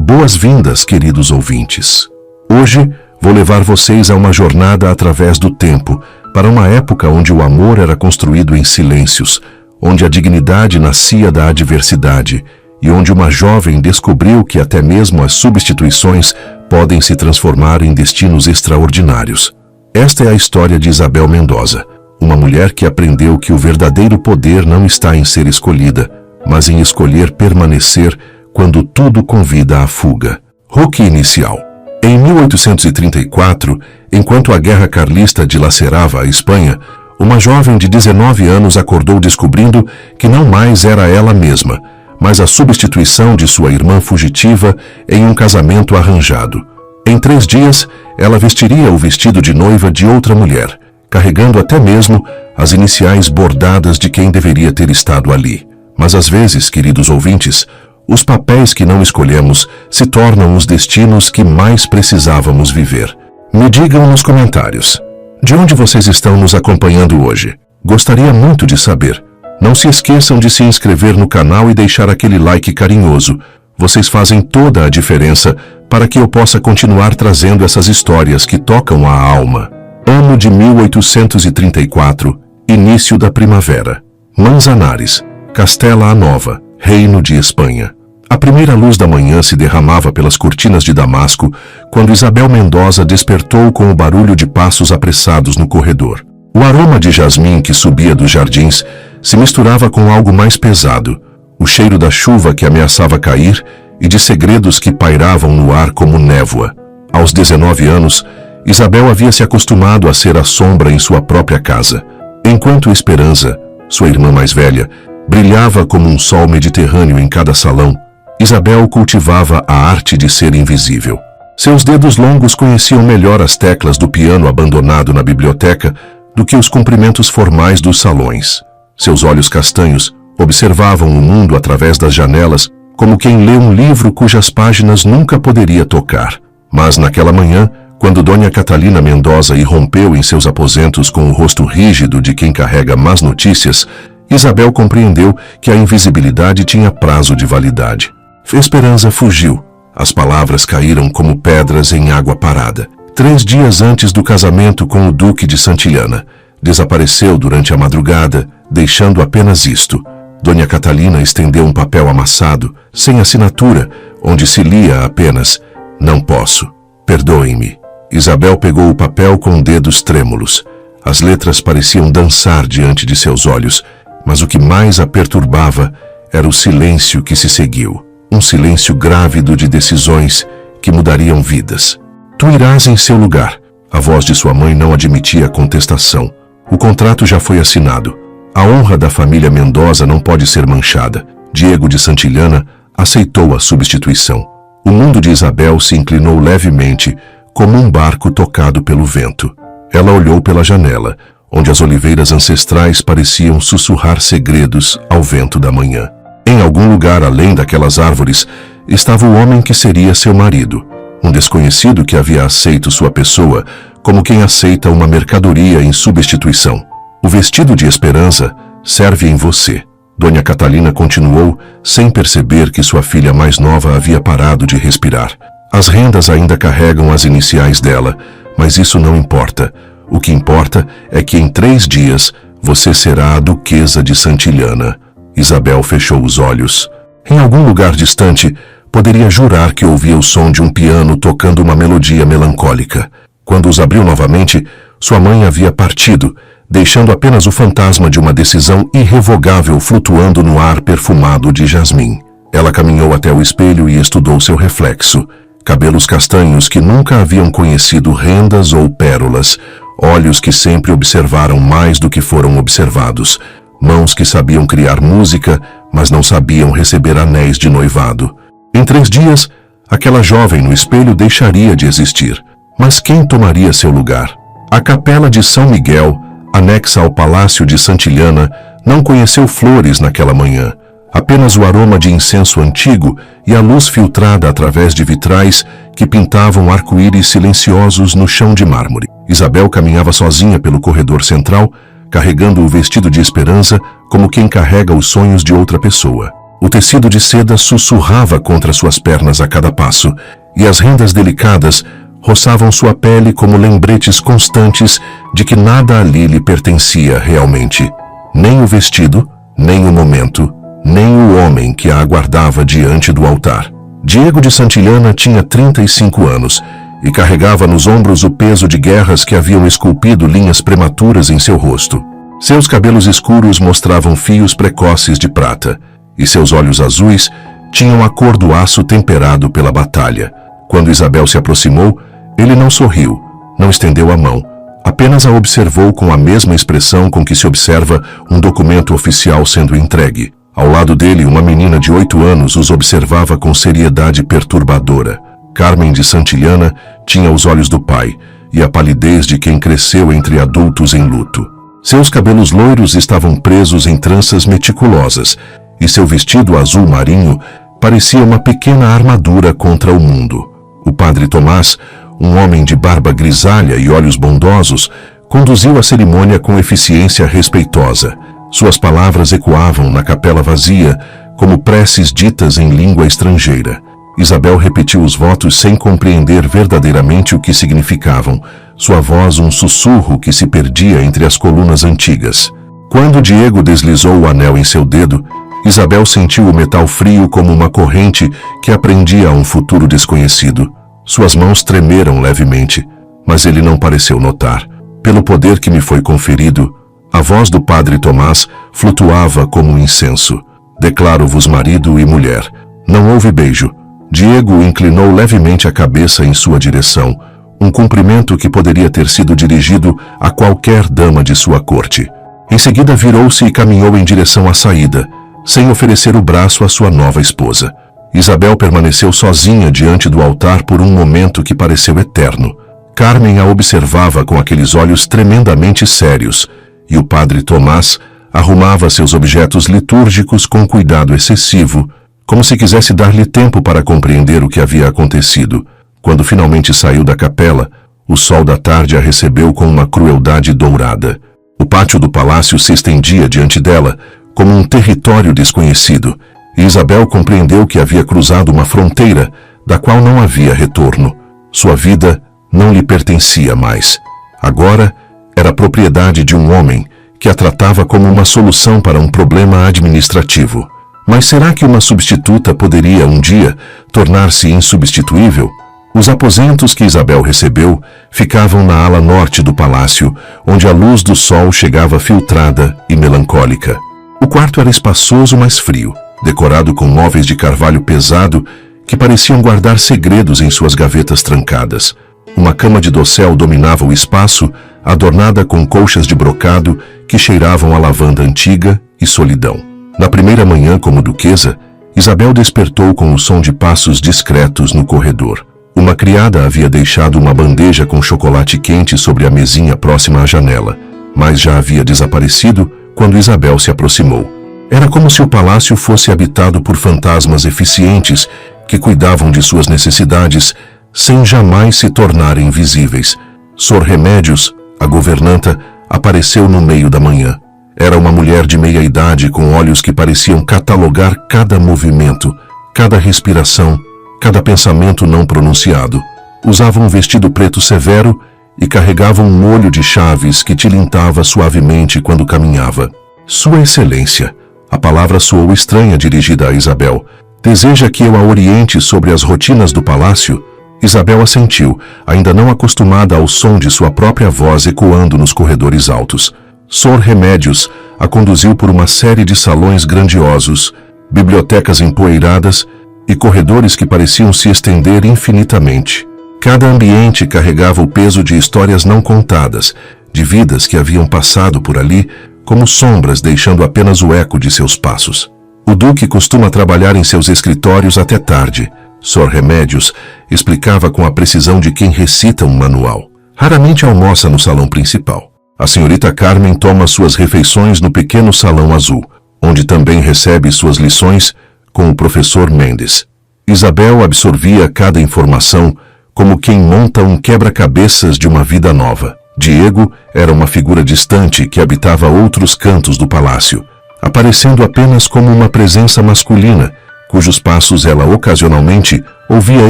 Boas-vindas, queridos ouvintes. Hoje vou levar vocês a uma jornada através do tempo, para uma época onde o amor era construído em silêncios, onde a dignidade nascia da adversidade e onde uma jovem descobriu que até mesmo as substituições podem se transformar em destinos extraordinários. Esta é a história de Isabel Mendoza, uma mulher que aprendeu que o verdadeiro poder não está em ser escolhida, mas em escolher permanecer quando tudo convida à fuga. Roque inicial. Em 1834, enquanto a guerra carlista dilacerava a Espanha, uma jovem de 19 anos acordou descobrindo que não mais era ela mesma, mas a substituição de sua irmã fugitiva em um casamento arranjado. Em 3 dias, ela vestiria o vestido de noiva de outra mulher, carregando até mesmo as iniciais bordadas de quem deveria ter estado ali. Mas às vezes, queridos ouvintes, os papéis que não escolhemos se tornam os destinos que mais precisávamos viver. Me digam nos comentários, de onde vocês estão nos acompanhando hoje? Gostaria muito de saber. Não se esqueçam de se inscrever no canal e deixar aquele like carinhoso. Vocês fazem toda a diferença para que eu possa continuar trazendo essas histórias que tocam a alma. Ano de 1834, início da primavera. Manzanares, Castela a Nova, Reino de Espanha. A primeira luz da manhã se derramava pelas cortinas de Damasco quando Isabel Mendoza despertou com o barulho de passos apressados no corredor. O aroma de jasmim que subia dos jardins se misturava com algo mais pesado, o cheiro da chuva que ameaçava cair e de segredos que pairavam no ar como névoa. Aos 19 anos, Isabel havia se acostumado a ser a sombra em sua própria casa, enquanto Esperança, sua irmã mais velha, brilhava como um sol mediterrâneo em cada salão. Isabel cultivava a arte de ser invisível. Seus dedos longos conheciam melhor as teclas do piano abandonado na biblioteca do que os cumprimentos formais dos salões. Seus olhos castanhos observavam o mundo através das janelas como quem lê um livro cujas páginas nunca poderia tocar. Mas naquela manhã, quando Dona Catalina Mendoza irrompeu em seus aposentos com o rosto rígido de quem carrega más notícias, Isabel compreendeu que a invisibilidade tinha prazo de validade. Esperança fugiu. As palavras caíram como pedras em água parada. 3 dias antes do casamento com o Duque de Santillana, desapareceu durante a madrugada, deixando apenas isto. Dona Catalina estendeu um papel amassado, sem assinatura, onde se lia apenas: "Não posso. Perdoem-me." Isabel pegou o papel com dedos trêmulos. As letras pareciam dançar diante de seus olhos, mas o que mais a perturbava era o silêncio que se seguiu. Um silêncio grávido de decisões que mudariam vidas. "Tu irás em seu lugar." A voz de sua mãe não admitia contestação. O contrato já foi assinado. A honra da família Mendoza não pode ser manchada. Diego de Santillana aceitou a substituição. O mundo de Isabel se inclinou levemente, como um barco tocado pelo vento. Ela olhou pela janela, onde as oliveiras ancestrais pareciam sussurrar segredos ao vento da manhã. Em algum lugar além daquelas árvores estava o homem que seria seu marido, um desconhecido que havia aceito sua pessoa como quem aceita uma mercadoria em substituição. "O vestido de Esperança serve em você." Dona Catalina continuou, sem perceber que sua filha mais nova havia parado de respirar. "As rendas ainda carregam as iniciais dela, mas isso não importa. O que importa é que em 3 dias você será a Duquesa de Santillana." Isabel fechou os olhos. Em algum lugar distante, poderia jurar que ouvia o som de um piano tocando uma melodia melancólica. Quando os abriu novamente, sua mãe havia partido, deixando apenas o fantasma de uma decisão irrevogável flutuando no ar perfumado de jasmim. Ela caminhou até o espelho e estudou seu reflexo. Cabelos castanhos que nunca haviam conhecido rendas ou pérolas, olhos que sempre observaram mais do que foram observados, mãos que sabiam criar música, mas não sabiam receber anéis de noivado. Em 3 dias, aquela jovem no espelho deixaria de existir. Mas quem tomaria seu lugar? A capela de São Miguel, anexa ao Palácio de Santillana, não conheceu flores naquela manhã. Apenas o aroma de incenso antigo e a luz filtrada através de vitrais que pintavam arco-íris silenciosos no chão de mármore. Isabel caminhava sozinha pelo corredor central, carregando o vestido de Esperança como quem carrega os sonhos de outra pessoa. O tecido de seda sussurrava contra suas pernas a cada passo, e as rendas delicadas roçavam sua pele como lembretes constantes de que nada ali lhe pertencia realmente. Nem o vestido, nem o momento, nem o homem que a aguardava diante do altar. Diego de Santillana tinha 35 anos e carregava nos ombros o peso de guerras que haviam esculpido linhas prematuras em seu rosto. Seus cabelos escuros mostravam fios precoces de prata, e seus olhos azuis tinham a cor do aço temperado pela batalha. Quando Isabel se aproximou, ele não sorriu, não estendeu a mão, apenas a observou com a mesma expressão com que se observa um documento oficial sendo entregue. Ao lado dele, uma menina de 8 anos os observava com seriedade perturbadora. Carmen de Santillana tinha os olhos do pai e a palidez de quem cresceu entre adultos em luto. Seus cabelos loiros estavam presos em tranças meticulosas, e seu vestido azul marinho parecia uma pequena armadura contra o mundo. O padre Tomás, um homem de barba grisalha e olhos bondosos, conduziu a cerimônia com eficiência respeitosa. Suas palavras ecoavam na capela vazia, como preces ditas em língua estrangeira. Isabel repetiu os votos sem compreender verdadeiramente o que significavam, sua voz um sussurro que se perdia entre as colunas antigas. Quando Diego deslizou o anel em seu dedo, Isabel sentiu o metal frio como uma corrente que a prendia a um futuro desconhecido. Suas mãos tremeram levemente, mas ele não pareceu notar. Pelo poder que me foi conferido, a voz do padre Tomás flutuava como um incenso. Declaro-vos marido e mulher. Não houve beijo. Diego inclinou levemente a cabeça em sua direção, um cumprimento que poderia ter sido dirigido a qualquer dama de sua corte. Em seguida virou-se e caminhou em direção à saída, sem oferecer o braço à sua nova esposa. Isabel permaneceu sozinha diante do altar por um momento que pareceu eterno. Carmen a observava com aqueles olhos tremendamente sérios, e o padre Tomás arrumava seus objetos litúrgicos com cuidado excessivo, como se quisesse dar-lhe tempo para compreender o que havia acontecido. Quando finalmente saiu da capela, o sol da tarde a recebeu com uma crueldade dourada. O pátio do palácio se estendia diante dela, como um território desconhecido, e Isabel compreendeu que havia cruzado uma fronteira da qual não havia retorno. Sua vida não lhe pertencia mais. Agora era propriedade de um homem que a tratava como uma solução para um problema administrativo. Mas será que uma substituta poderia, um dia, tornar-se insubstituível? Os aposentos que Isabel recebeu ficavam na ala norte do palácio, onde a luz do sol chegava filtrada e melancólica. O quarto era espaçoso, mas frio, decorado com móveis de carvalho pesado que pareciam guardar segredos em suas gavetas trancadas. Uma cama de dossel dominava o espaço, adornada com colchas de brocado que cheiravam a lavanda antiga e solidão. Na primeira manhã como duquesa, Isabel despertou com o som de passos discretos no corredor. Uma criada havia deixado uma bandeja com chocolate quente sobre a mesinha próxima à janela, mas já havia desaparecido quando Isabel se aproximou. Era como se o palácio fosse habitado por fantasmas eficientes que cuidavam de suas necessidades sem jamais se tornarem visíveis. Sor Remédios, a governanta, apareceu no meio da manhã. Era uma mulher de meia idade com olhos que pareciam catalogar cada movimento, cada respiração, cada pensamento não pronunciado. Usava um vestido preto severo e carregava um molho de chaves que tilintava suavemente quando caminhava. Sua Excelência, a palavra soou estranha dirigida a Isabel. Deseja que eu a oriente sobre as rotinas do palácio? Isabel assentiu, ainda não acostumada ao som de sua própria voz ecoando nos corredores altos. Sor Remédios a conduziu por uma série de salões grandiosos, bibliotecas empoeiradas e corredores que pareciam se estender infinitamente. Cada ambiente carregava o peso de histórias não contadas, de vidas que haviam passado por ali, como sombras deixando apenas o eco de seus passos. O duque costuma trabalhar em seus escritórios até tarde. Sor Remédios explicava com a precisão de quem recita um manual. Raramente almoça no salão principal. A senhorita Carmen toma suas refeições no pequeno salão azul, onde também recebe suas lições com o professor Mendes. Isabel absorvia cada informação como quem monta um quebra-cabeças de uma vida nova. Diego era uma figura distante que habitava outros cantos do palácio. aparecendo apenas como uma presença masculina, cujos passos ela ocasionalmente ouvia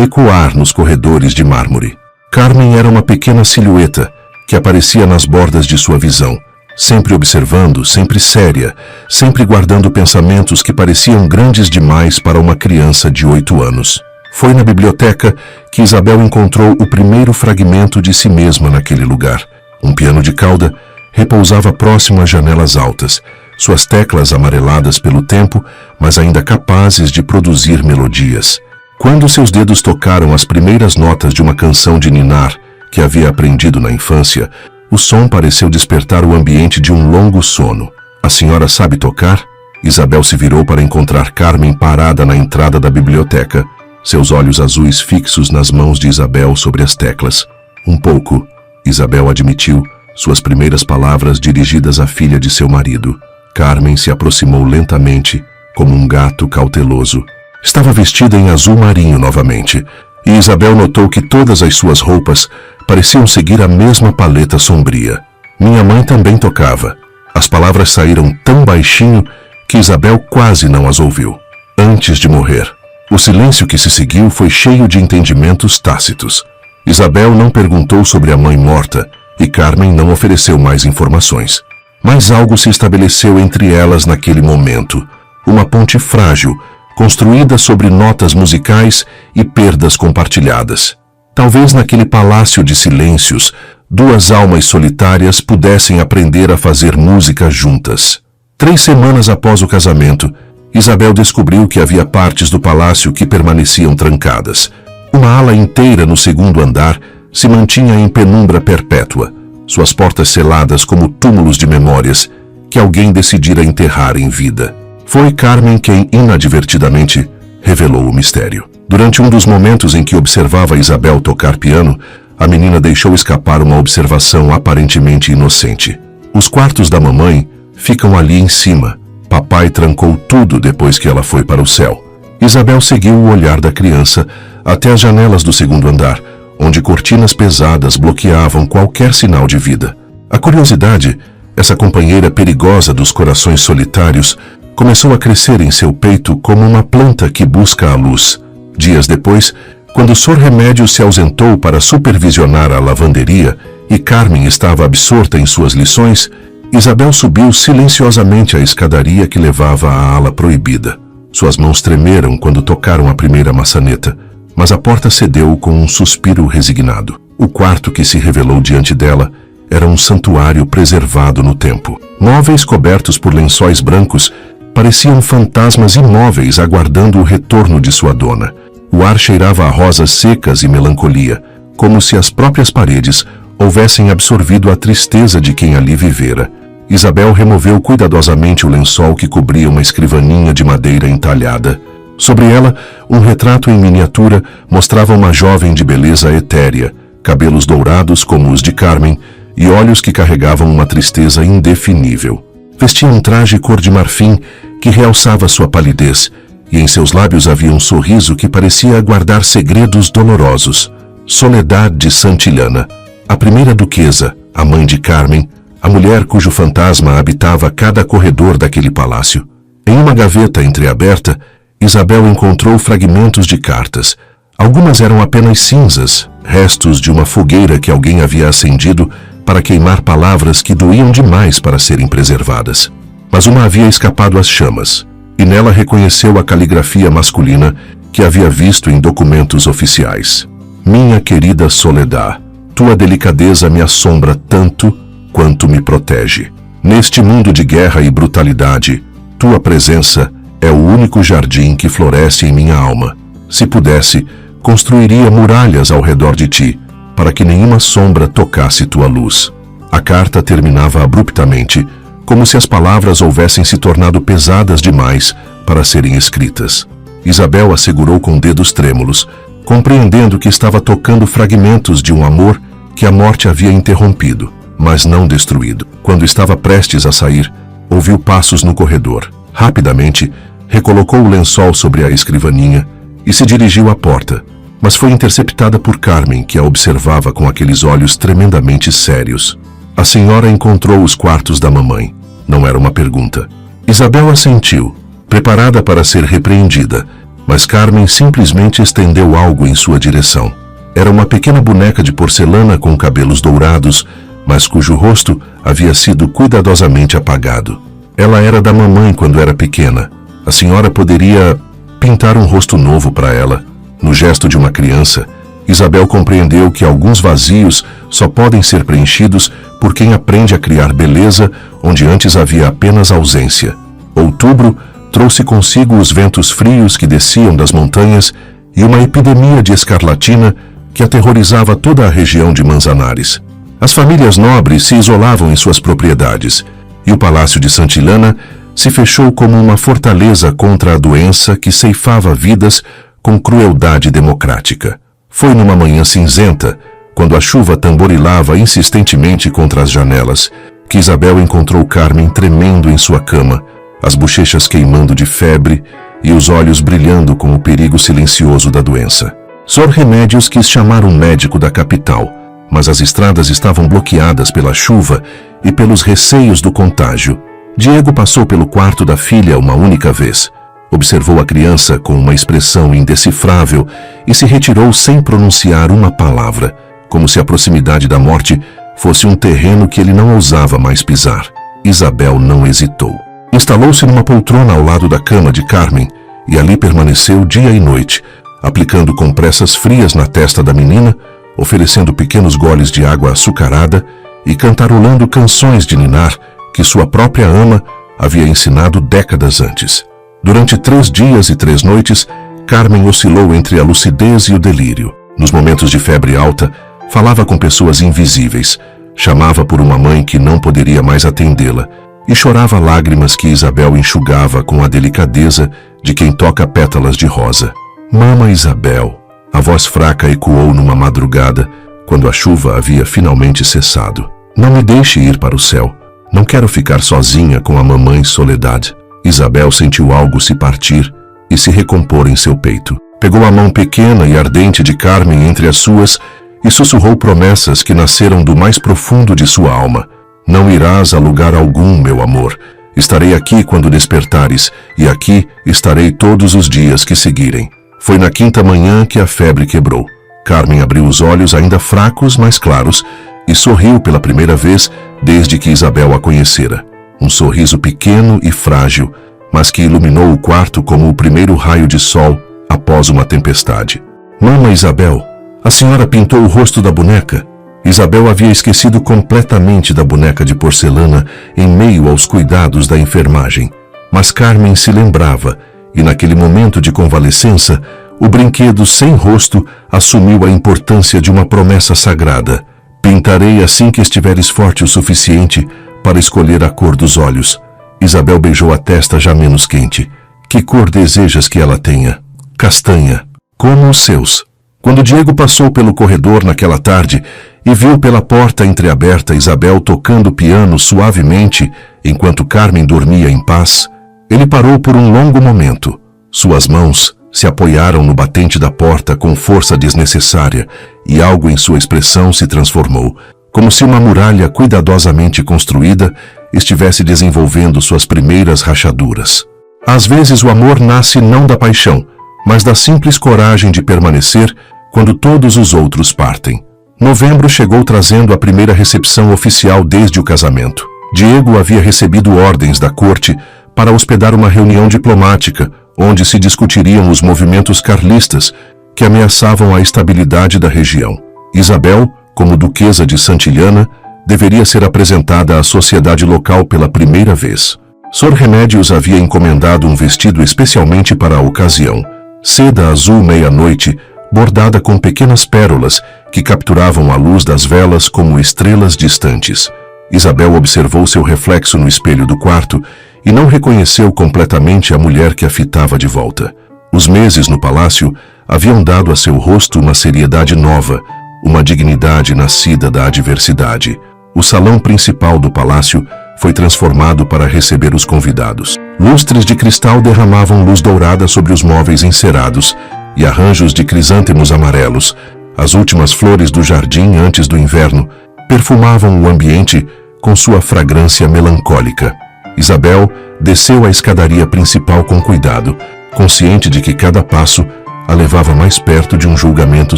ecoar nos corredores de mármore. Carmen era uma pequena silhueta que aparecia nas bordas de sua visão, sempre observando, sempre séria, sempre guardando pensamentos que pareciam grandes demais para uma criança de 8 anos. Foi na biblioteca que Isabel encontrou o primeiro fragmento de si mesma naquele lugar. Um piano de cauda repousava próximo às janelas altas, suas teclas amareladas pelo tempo, mas ainda capazes de produzir melodias. Quando seus dedos tocaram as primeiras notas de uma canção de ninar que havia aprendido na infância, o som pareceu despertar o ambiente de um longo sono. A senhora sabe tocar? Isabel se virou para encontrar Carmen parada na entrada da biblioteca, seus olhos azuis fixos nas mãos de Isabel sobre as teclas. Um pouco, Isabel admitiu, suas primeiras palavras dirigidas à filha de seu marido. Carmen se aproximou lentamente, como um gato cauteloso. Estava vestida em azul marinho novamente, e Isabel notou que todas as suas roupas pareciam seguir a mesma paleta sombria. Minha mãe também tocava. As palavras saíram tão baixinho que Isabel quase não as ouviu. Antes de morrer. O silêncio que se seguiu foi cheio de entendimentos tácitos. Isabel não perguntou sobre a mãe morta, e Carmen não ofereceu mais informações. Mas algo se estabeleceu entre elas naquele momento. Uma ponte frágil, construída sobre notas musicais e perdas compartilhadas. Talvez naquele palácio de silêncios, duas almas solitárias pudessem aprender a fazer música juntas. 3 semanas após o casamento, Isabel descobriu que havia partes do palácio que permaneciam trancadas. Uma ala inteira no 2º andar se mantinha em penumbra perpétua, suas portas seladas como túmulos de memórias que alguém decidira enterrar em vida. Foi Carmen quem, inadvertidamente, revelou o mistério. Durante um dos momentos em que observava Isabel tocar piano, a menina deixou escapar uma observação aparentemente inocente. Os quartos da mamãe ficam ali em cima. Papai trancou tudo depois que ela foi para o céu. Isabel seguiu o olhar da criança até as janelas do 2º andar, onde cortinas pesadas bloqueavam qualquer sinal de vida. A curiosidade, essa companheira perigosa dos corações solitários, começou a crescer em seu peito como uma planta que busca a luz. Dias depois, quando Sor Remédio se ausentou para supervisionar a lavanderia e Carmen estava absorta em suas lições, Isabel subiu silenciosamente a escadaria que levava à ala proibida. Suas mãos tremeram quando tocaram a primeira maçaneta, mas a porta cedeu com um suspiro resignado. O quarto que se revelou diante dela era um santuário preservado no tempo. Móveis cobertos por lençóis brancos pareciam fantasmas imóveis aguardando o retorno de sua dona. O ar cheirava a rosas secas e melancolia, como se as próprias paredes houvessem absorvido a tristeza de quem ali vivera. Isabel removeu cuidadosamente o lençol que cobria uma escrivaninha de madeira entalhada. Sobre ela, um retrato em miniatura mostrava uma jovem de beleza etérea, cabelos dourados como os de Carmen e olhos que carregavam uma tristeza indefinível. Vestia um traje cor de marfim que realçava sua palidez, e em seus lábios havia um sorriso que parecia guardar segredos dolorosos. Soledad de Santillana, a primeira duquesa, a mãe de Carmen, a mulher cujo fantasma habitava cada corredor daquele palácio. Em uma gaveta entreaberta, Isabel encontrou fragmentos de cartas. Algumas eram apenas cinzas, restos de uma fogueira que alguém havia acendido para queimar palavras que doíam demais para serem preservadas. Mas uma havia escapado às chamas, e nela reconheceu a caligrafia masculina que havia visto em documentos oficiais. Minha querida Soledad, tua delicadeza me assombra tanto quanto me protege. Neste mundo de guerra e brutalidade, tua presença é o único jardim que floresce em minha alma. Se pudesse, construiria muralhas ao redor de ti, para que nenhuma sombra tocasse tua luz. A carta terminava abruptamente, como se as palavras houvessem se tornado pesadas demais para serem escritas. Isabel a segurou com dedos trêmulos, compreendendo que estava tocando fragmentos de um amor que a morte havia interrompido, mas não destruído. Quando estava prestes a sair, ouviu passos no corredor. Rapidamente, recolocou o lençol sobre a escrivaninha e se dirigiu à porta, mas foi interceptada por Carmen, que a observava com aqueles olhos tremendamente sérios. A senhora encontrou os quartos da mamãe. Não era uma pergunta. Isabel assentiu, preparada para ser repreendida, mas Carmen simplesmente estendeu algo em sua direção. Era uma pequena boneca de porcelana com cabelos dourados, mas cujo rosto havia sido cuidadosamente apagado. Ela era da mamãe quando era pequena. A senhora poderia pintar um rosto novo para ela. No gesto de uma criança, Isabel compreendeu que alguns vazios só podem ser preenchidos por quem aprende a criar beleza onde antes havia apenas ausência. Outubro trouxe consigo os ventos frios que desciam das montanhas e uma epidemia de escarlatina que aterrorizava toda a região de Manzanares. As famílias nobres se isolavam em suas propriedades e o Palácio de Santillana se fechou como uma fortaleza contra a doença que ceifava vidas com crueldade democrática. Foi numa manhã cinzenta, quando a chuva tamborilava insistentemente contra as janelas, que Isabel encontrou Carmen tremendo em sua cama, as bochechas queimando de febre e os olhos brilhando com o perigo silencioso da doença. Sor Remédios quis chamar um médico da capital, mas as estradas estavam bloqueadas pela chuva e pelos receios do contágio. Diego passou pelo quarto da filha uma única vez. Observou a criança com uma expressão indecifrável e se retirou sem pronunciar uma palavra, como se a proximidade da morte fosse um terreno que ele não ousava mais pisar. Isabel não hesitou. Instalou-se numa poltrona ao lado da cama de Carmen e ali permaneceu dia e noite, aplicando compressas frias na testa da menina, oferecendo pequenos goles de água açucarada e cantarolando canções de ninar que sua própria ama havia ensinado décadas antes. Durante 3 dias e 3 noites, Carmen oscilou entre a lucidez e o delírio. Nos momentos de febre alta, falava com pessoas invisíveis, chamava por uma mãe que não poderia mais atendê-la e chorava lágrimas que Isabel enxugava com a delicadeza de quem toca pétalas de rosa. Mama Isabel, a voz fraca ecoou numa madrugada, quando a chuva havia finalmente cessado. Não me deixe ir para o céu. Não quero ficar sozinha com a mamãe Soledad. Isabel sentiu algo se partir e se recompor em seu peito. Pegou a mão pequena e ardente de Carmen entre as suas e sussurrou promessas que nasceram do mais profundo de sua alma. Não irás a lugar algum, meu amor. Estarei aqui quando despertares, e aqui estarei todos os dias que seguirem. Foi na 5ª manhã que a febre quebrou. Carmen abriu os olhos ainda fracos, mas claros, e sorriu pela primeira vez desde que Isabel a conhecera. Um sorriso pequeno e frágil, mas que iluminou o quarto como o primeiro raio de sol após uma tempestade. Mama Isabel, a senhora pintou o rosto da boneca? Isabel havia esquecido completamente da boneca de porcelana em meio aos cuidados da enfermagem. Mas Carmen se lembrava, e naquele momento de convalescença, o brinquedo sem rosto assumiu a importância de uma promessa sagrada. Pintarei assim que estiveres forte o suficiente para escolher a cor dos olhos. Isabel beijou a testa já menos quente. Que cor desejas que ela tenha? Castanha, como os seus. Quando Diego passou pelo corredor naquela tarde e viu pela porta entreaberta Isabel tocando piano suavemente enquanto Carmen dormia em paz, ele parou por um longo momento. Suas mãos se apoiaram no batente da porta com força desnecessária e algo em sua expressão se transformou, como se uma muralha cuidadosamente construída estivesse desenvolvendo suas primeiras rachaduras. Às vezes o amor nasce não da paixão, mas da simples coragem de permanecer quando todos os outros partem. Novembro chegou trazendo a primeira recepção oficial desde o casamento. Diego havia recebido ordens da corte para hospedar uma reunião diplomática, onde se discutiriam os movimentos carlistas que ameaçavam a estabilidade da região. Isabel, como duquesa de Santillana, deveria ser apresentada à sociedade local pela primeira vez. Sor Remédios havia encomendado um vestido especialmente para a ocasião, seda azul meia-noite, bordada com pequenas pérolas que capturavam a luz das velas como estrelas distantes. Isabel observou seu reflexo no espelho do quarto e não reconheceu completamente a mulher que a fitava de volta. Os meses no palácio haviam dado a seu rosto uma seriedade nova, uma dignidade nascida da adversidade. O salão principal do palácio foi transformado para receber os convidados. Lustres de cristal derramavam luz dourada sobre os móveis encerados e arranjos de crisântemos amarelos, as últimas flores do jardim antes do inverno, perfumavam o ambiente com sua fragrância melancólica. Isabel desceu a escadaria principal com cuidado, consciente de que cada passo a levava mais perto de um julgamento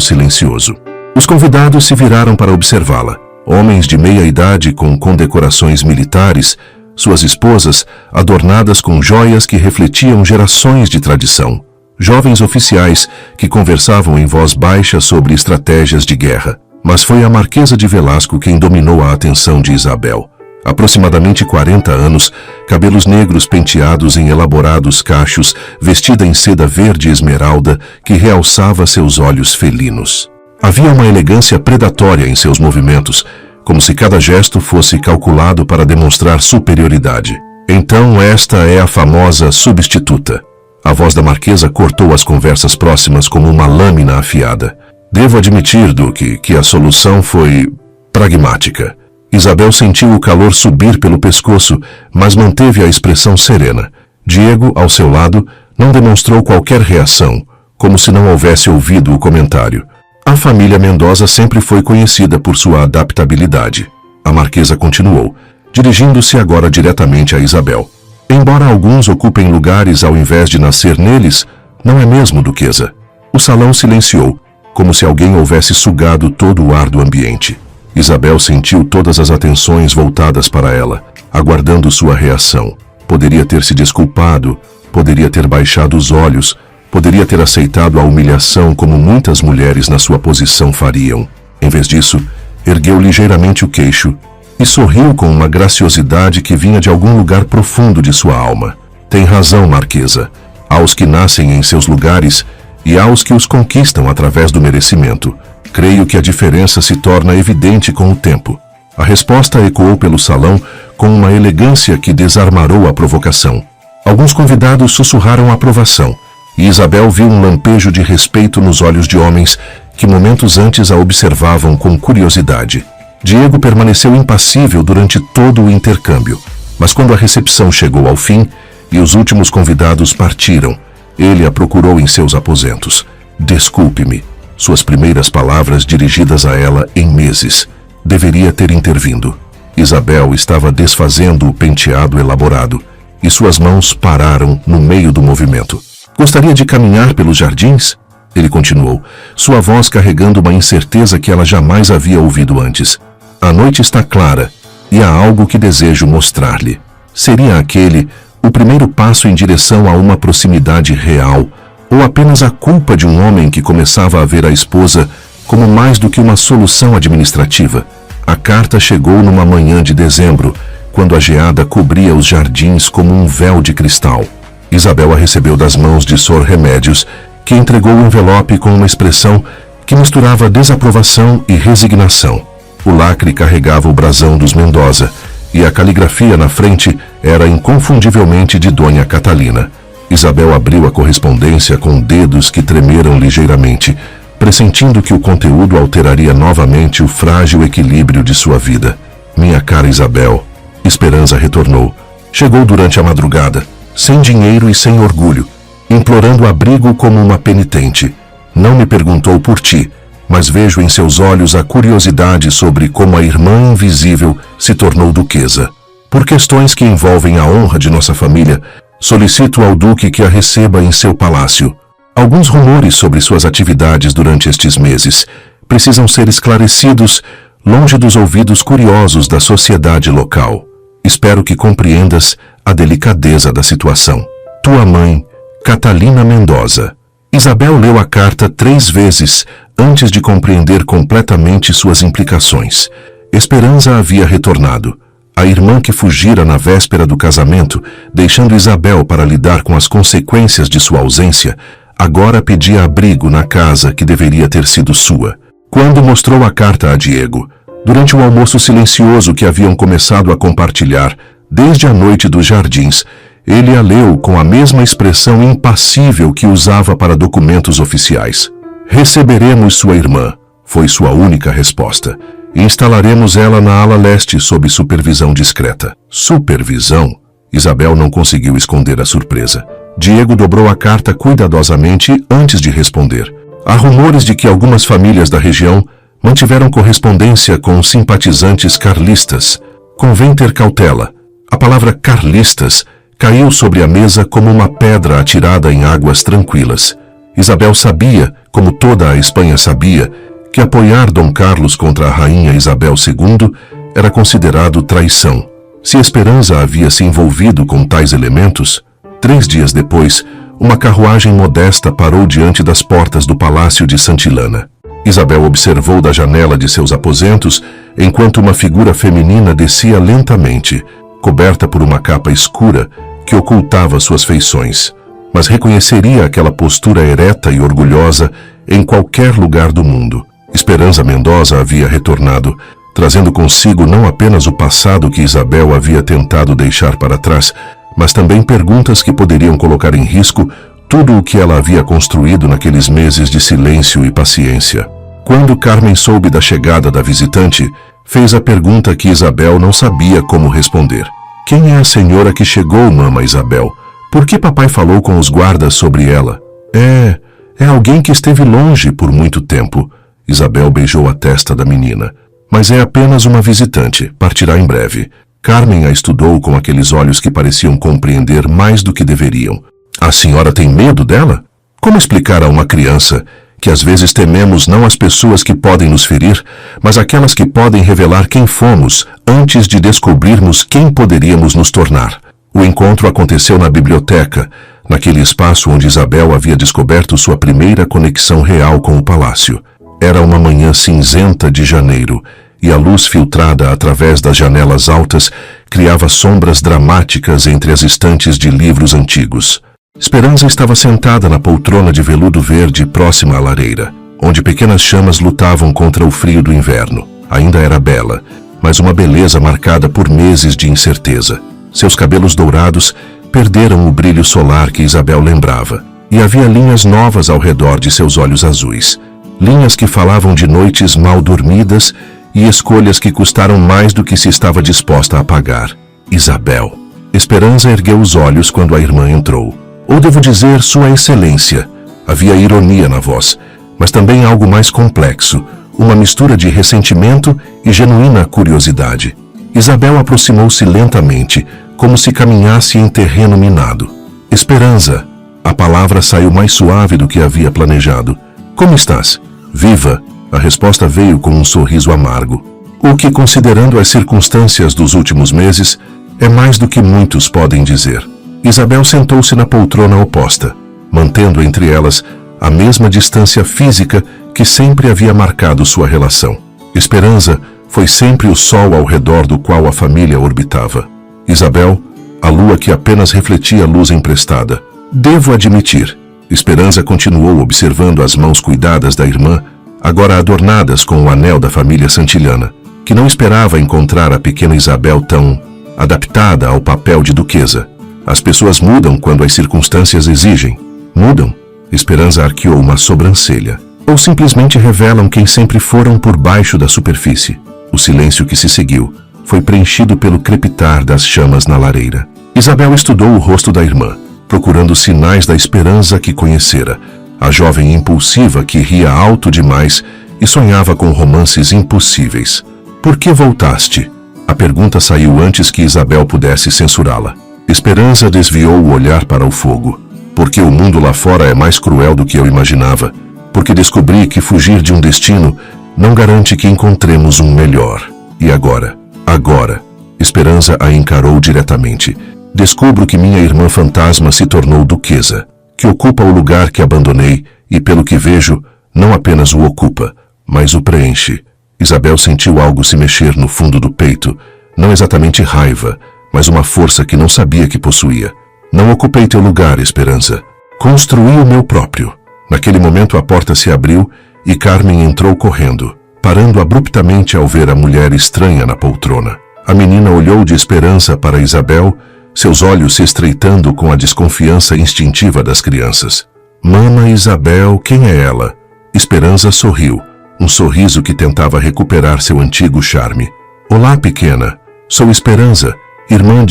silencioso. Os convidados se viraram para observá-la. Homens de meia idade com condecorações militares, suas esposas adornadas com joias que refletiam gerações de tradição. Jovens oficiais que conversavam em voz baixa sobre estratégias de guerra. Mas foi a Marquesa de Velasco quem dominou a atenção de Isabel. Aproximadamente 40 anos, cabelos negros penteados em elaborados cachos, vestida em seda verde esmeralda que realçava seus olhos felinos. Havia uma elegância predatória em seus movimentos, como se cada gesto fosse calculado para demonstrar superioridade. Então esta é a famosa substituta. A voz da Marquesa cortou as conversas próximas como uma lâmina afiada. Devo admitir, Duque, que a solução foi pragmática. Isabel sentiu o calor subir pelo pescoço, mas manteve a expressão serena. Diego, ao seu lado, não demonstrou qualquer reação, como se não houvesse ouvido o comentário. A família Mendoza sempre foi conhecida por sua adaptabilidade. A Marquesa continuou, dirigindo-se agora diretamente a Isabel. Embora alguns ocupem lugares ao invés de nascer neles, não é mesmo, Duquesa? O salão silenciou, como se alguém houvesse sugado todo o ar do ambiente. Isabel sentiu todas as atenções voltadas para ela, aguardando sua reação. Poderia ter se desculpado, poderia ter baixado os olhos, poderia ter aceitado a humilhação como muitas mulheres na sua posição fariam. Em vez disso, ergueu ligeiramente o queixo e sorriu com uma graciosidade que vinha de algum lugar profundo de sua alma. Tem razão, Marquesa. Aos que nascem em seus lugares e aos que os conquistam através do merecimento. Creio que a diferença se torna evidente com o tempo. A resposta ecoou pelo salão com uma elegância que desarmarou a provocação. Alguns convidados sussurraram aprovação, e Isabel viu um lampejo de respeito nos olhos de homens que momentos antes a observavam com curiosidade. Diego permaneceu impassível durante todo o intercâmbio, mas quando a recepção chegou ao fim e os últimos convidados partiram, ele a procurou em seus aposentos. Desculpe-me, suas primeiras palavras dirigidas a ela em meses. Deveria ter intervindo. Isabel estava desfazendo o penteado elaborado, e suas mãos pararam no meio do movimento. Gostaria de caminhar pelos jardins? Ele continuou, sua voz carregando uma incerteza que ela jamais havia ouvido antes. A noite está clara, e há algo que desejo mostrar-lhe. Seria aquele o primeiro passo em direção a uma proximidade real, ou apenas a culpa de um homem que começava a ver a esposa como mais do que uma solução administrativa? A carta chegou numa manhã de dezembro, quando a geada cobria os jardins como um véu de cristal. Isabel a recebeu das mãos de Sr. Remédios, que entregou o envelope com uma expressão que misturava desaprovação e resignação. O lacre carregava o brasão dos Mendoza, e a caligrafia na frente era inconfundivelmente de Dona Catalina. Isabel abriu a correspondência com dedos que tremeram ligeiramente, pressentindo que o conteúdo alteraria novamente o frágil equilíbrio de sua vida. Minha cara Isabel, Esperança retornou. Chegou durante a madrugada, sem dinheiro e sem orgulho, implorando abrigo como uma penitente. Não me perguntou por ti, mas vejo em seus olhos a curiosidade sobre como a irmã invisível se tornou duquesa. Por questões que envolvem a honra de nossa família, solicito ao duque que a receba em seu palácio. Alguns rumores sobre suas atividades durante estes meses precisam ser esclarecidos longe dos ouvidos curiosos da sociedade local. Espero que compreendas a delicadeza da situação. Tua mãe, Catalina Mendoza. Isabel leu a carta 3 vezes antes de compreender completamente suas implicações. Esperança havia retornado. A irmã que fugira na véspera do casamento, deixando Isabel para lidar com as consequências de sua ausência, agora pedia abrigo na casa que deveria ter sido sua. Quando mostrou a carta a Diego, durante o almoço silencioso que haviam começado a compartilhar desde a noite dos jardins, ele a leu com a mesma expressão impassível que usava para documentos oficiais. Receberemos sua irmã, foi sua única resposta. E instalaremos ela na ala leste sob supervisão discreta. Supervisão? Isabel não conseguiu esconder a surpresa. Diego dobrou a carta cuidadosamente antes de responder. Há rumores de que algumas famílias da região mantiveram correspondência com simpatizantes carlistas. Convém ter cautela. A palavra carlistas caiu sobre a mesa como uma pedra atirada em águas tranquilas. Isabel sabia, como toda a Espanha sabia, que apoiar Dom Carlos contra a rainha Isabel II era considerado traição. Se Esperança havia se envolvido com tais elementos, 3 dias depois, uma carruagem modesta parou diante das portas do palácio de Santillana. Isabel observou da janela de seus aposentos enquanto uma figura feminina descia lentamente, coberta por uma capa escura que ocultava suas feições, mas reconheceria aquela postura ereta e orgulhosa em qualquer lugar do mundo. Esperança Mendoza havia retornado, trazendo consigo não apenas o passado que Isabel havia tentado deixar para trás, mas também perguntas que poderiam colocar em risco tudo o que ela havia construído naqueles meses de silêncio e paciência. Quando Carmen soube da chegada da visitante, fez a pergunta que Isabel não sabia como responder. Quem é a senhora que chegou, mama Isabel? Por que papai falou com os guardas sobre ela? É alguém que esteve longe por muito tempo. Isabel beijou a testa da menina. Mas é apenas uma visitante, partirá em breve. Carmen a estudou com aqueles olhos que pareciam compreender mais do que deveriam. A senhora tem medo dela? Como explicar a uma criança que às vezes tememos não as pessoas que podem nos ferir, mas aquelas que podem revelar quem fomos antes de descobrirmos quem poderíamos nos tornar? O encontro aconteceu na biblioteca, naquele espaço onde Isabel havia descoberto sua primeira conexão real com o palácio. Era uma manhã cinzenta de janeiro, e a luz filtrada através das janelas altas criava sombras dramáticas entre as estantes de livros antigos. Esperança estava sentada na poltrona de veludo verde próxima à lareira, onde pequenas chamas lutavam contra o frio do inverno. Ainda era bela, mas uma beleza marcada por meses de incerteza. Seus cabelos dourados perderam o brilho solar que Isabel lembrava, e havia linhas novas ao redor de seus olhos azuis. Linhas que falavam de noites mal dormidas e escolhas que custaram mais do que se estava disposta a pagar. Isabel. Esperança ergueu os olhos quando a irmã entrou. Ou devo dizer, Sua Excelência. Havia ironia na voz, mas também algo mais complexo, uma mistura de ressentimento e genuína curiosidade. Isabel aproximou-se lentamente, como se caminhasse em terreno minado. Esperança. A palavra saiu mais suave do que havia planejado. Como estás? Viva. A resposta veio com um sorriso amargo. O que, considerando as circunstâncias dos últimos meses, é mais do que muitos podem dizer. Isabel sentou-se na poltrona oposta, mantendo entre elas a mesma distância física que sempre havia marcado sua relação. Esperança foi sempre o sol ao redor do qual a família orbitava. Isabel, a lua que apenas refletia a luz emprestada. Devo admitir, Esperança continuou observando as mãos cuidadas da irmã, agora adornadas com o anel da família Santillana, que não esperava encontrar a pequena Isabel tão adaptada ao papel de duquesa. As pessoas mudam quando as circunstâncias exigem. Mudam? Esperança arqueou uma sobrancelha. Ou simplesmente revelam quem sempre foram por baixo da superfície. O silêncio que se seguiu foi preenchido pelo crepitar das chamas na lareira. Isabel estudou o rosto da irmã, procurando sinais da Esperança que conhecera, a jovem impulsiva que ria alto demais e sonhava com romances impossíveis. Por que voltaste? A pergunta saiu antes que Isabel pudesse censurá-la. Esperança desviou o olhar para o fogo. Porque o mundo lá fora é mais cruel do que eu imaginava. Porque descobri que fugir de um destino não garante que encontremos um melhor. E agora? Agora. Esperança a encarou diretamente. Descubro que minha irmã fantasma se tornou duquesa, que ocupa o lugar que abandonei e, pelo que vejo, não apenas o ocupa, mas o preenche. Isabel sentiu algo se mexer no fundo do peito, não exatamente raiva, mas uma força que não sabia que possuía. Não ocupei teu lugar, Esperança. Construí o meu próprio. Naquele momento a porta se abriu e Carmen entrou correndo, parando abruptamente ao ver a mulher estranha na poltrona. A menina olhou de Esperança para Isabel, seus olhos se estreitando com a desconfiança instintiva das crianças. Mama Isabel, quem é ela? Esperança sorriu, um sorriso que tentava recuperar seu antigo charme. Olá, pequena. Sou Esperança, irmã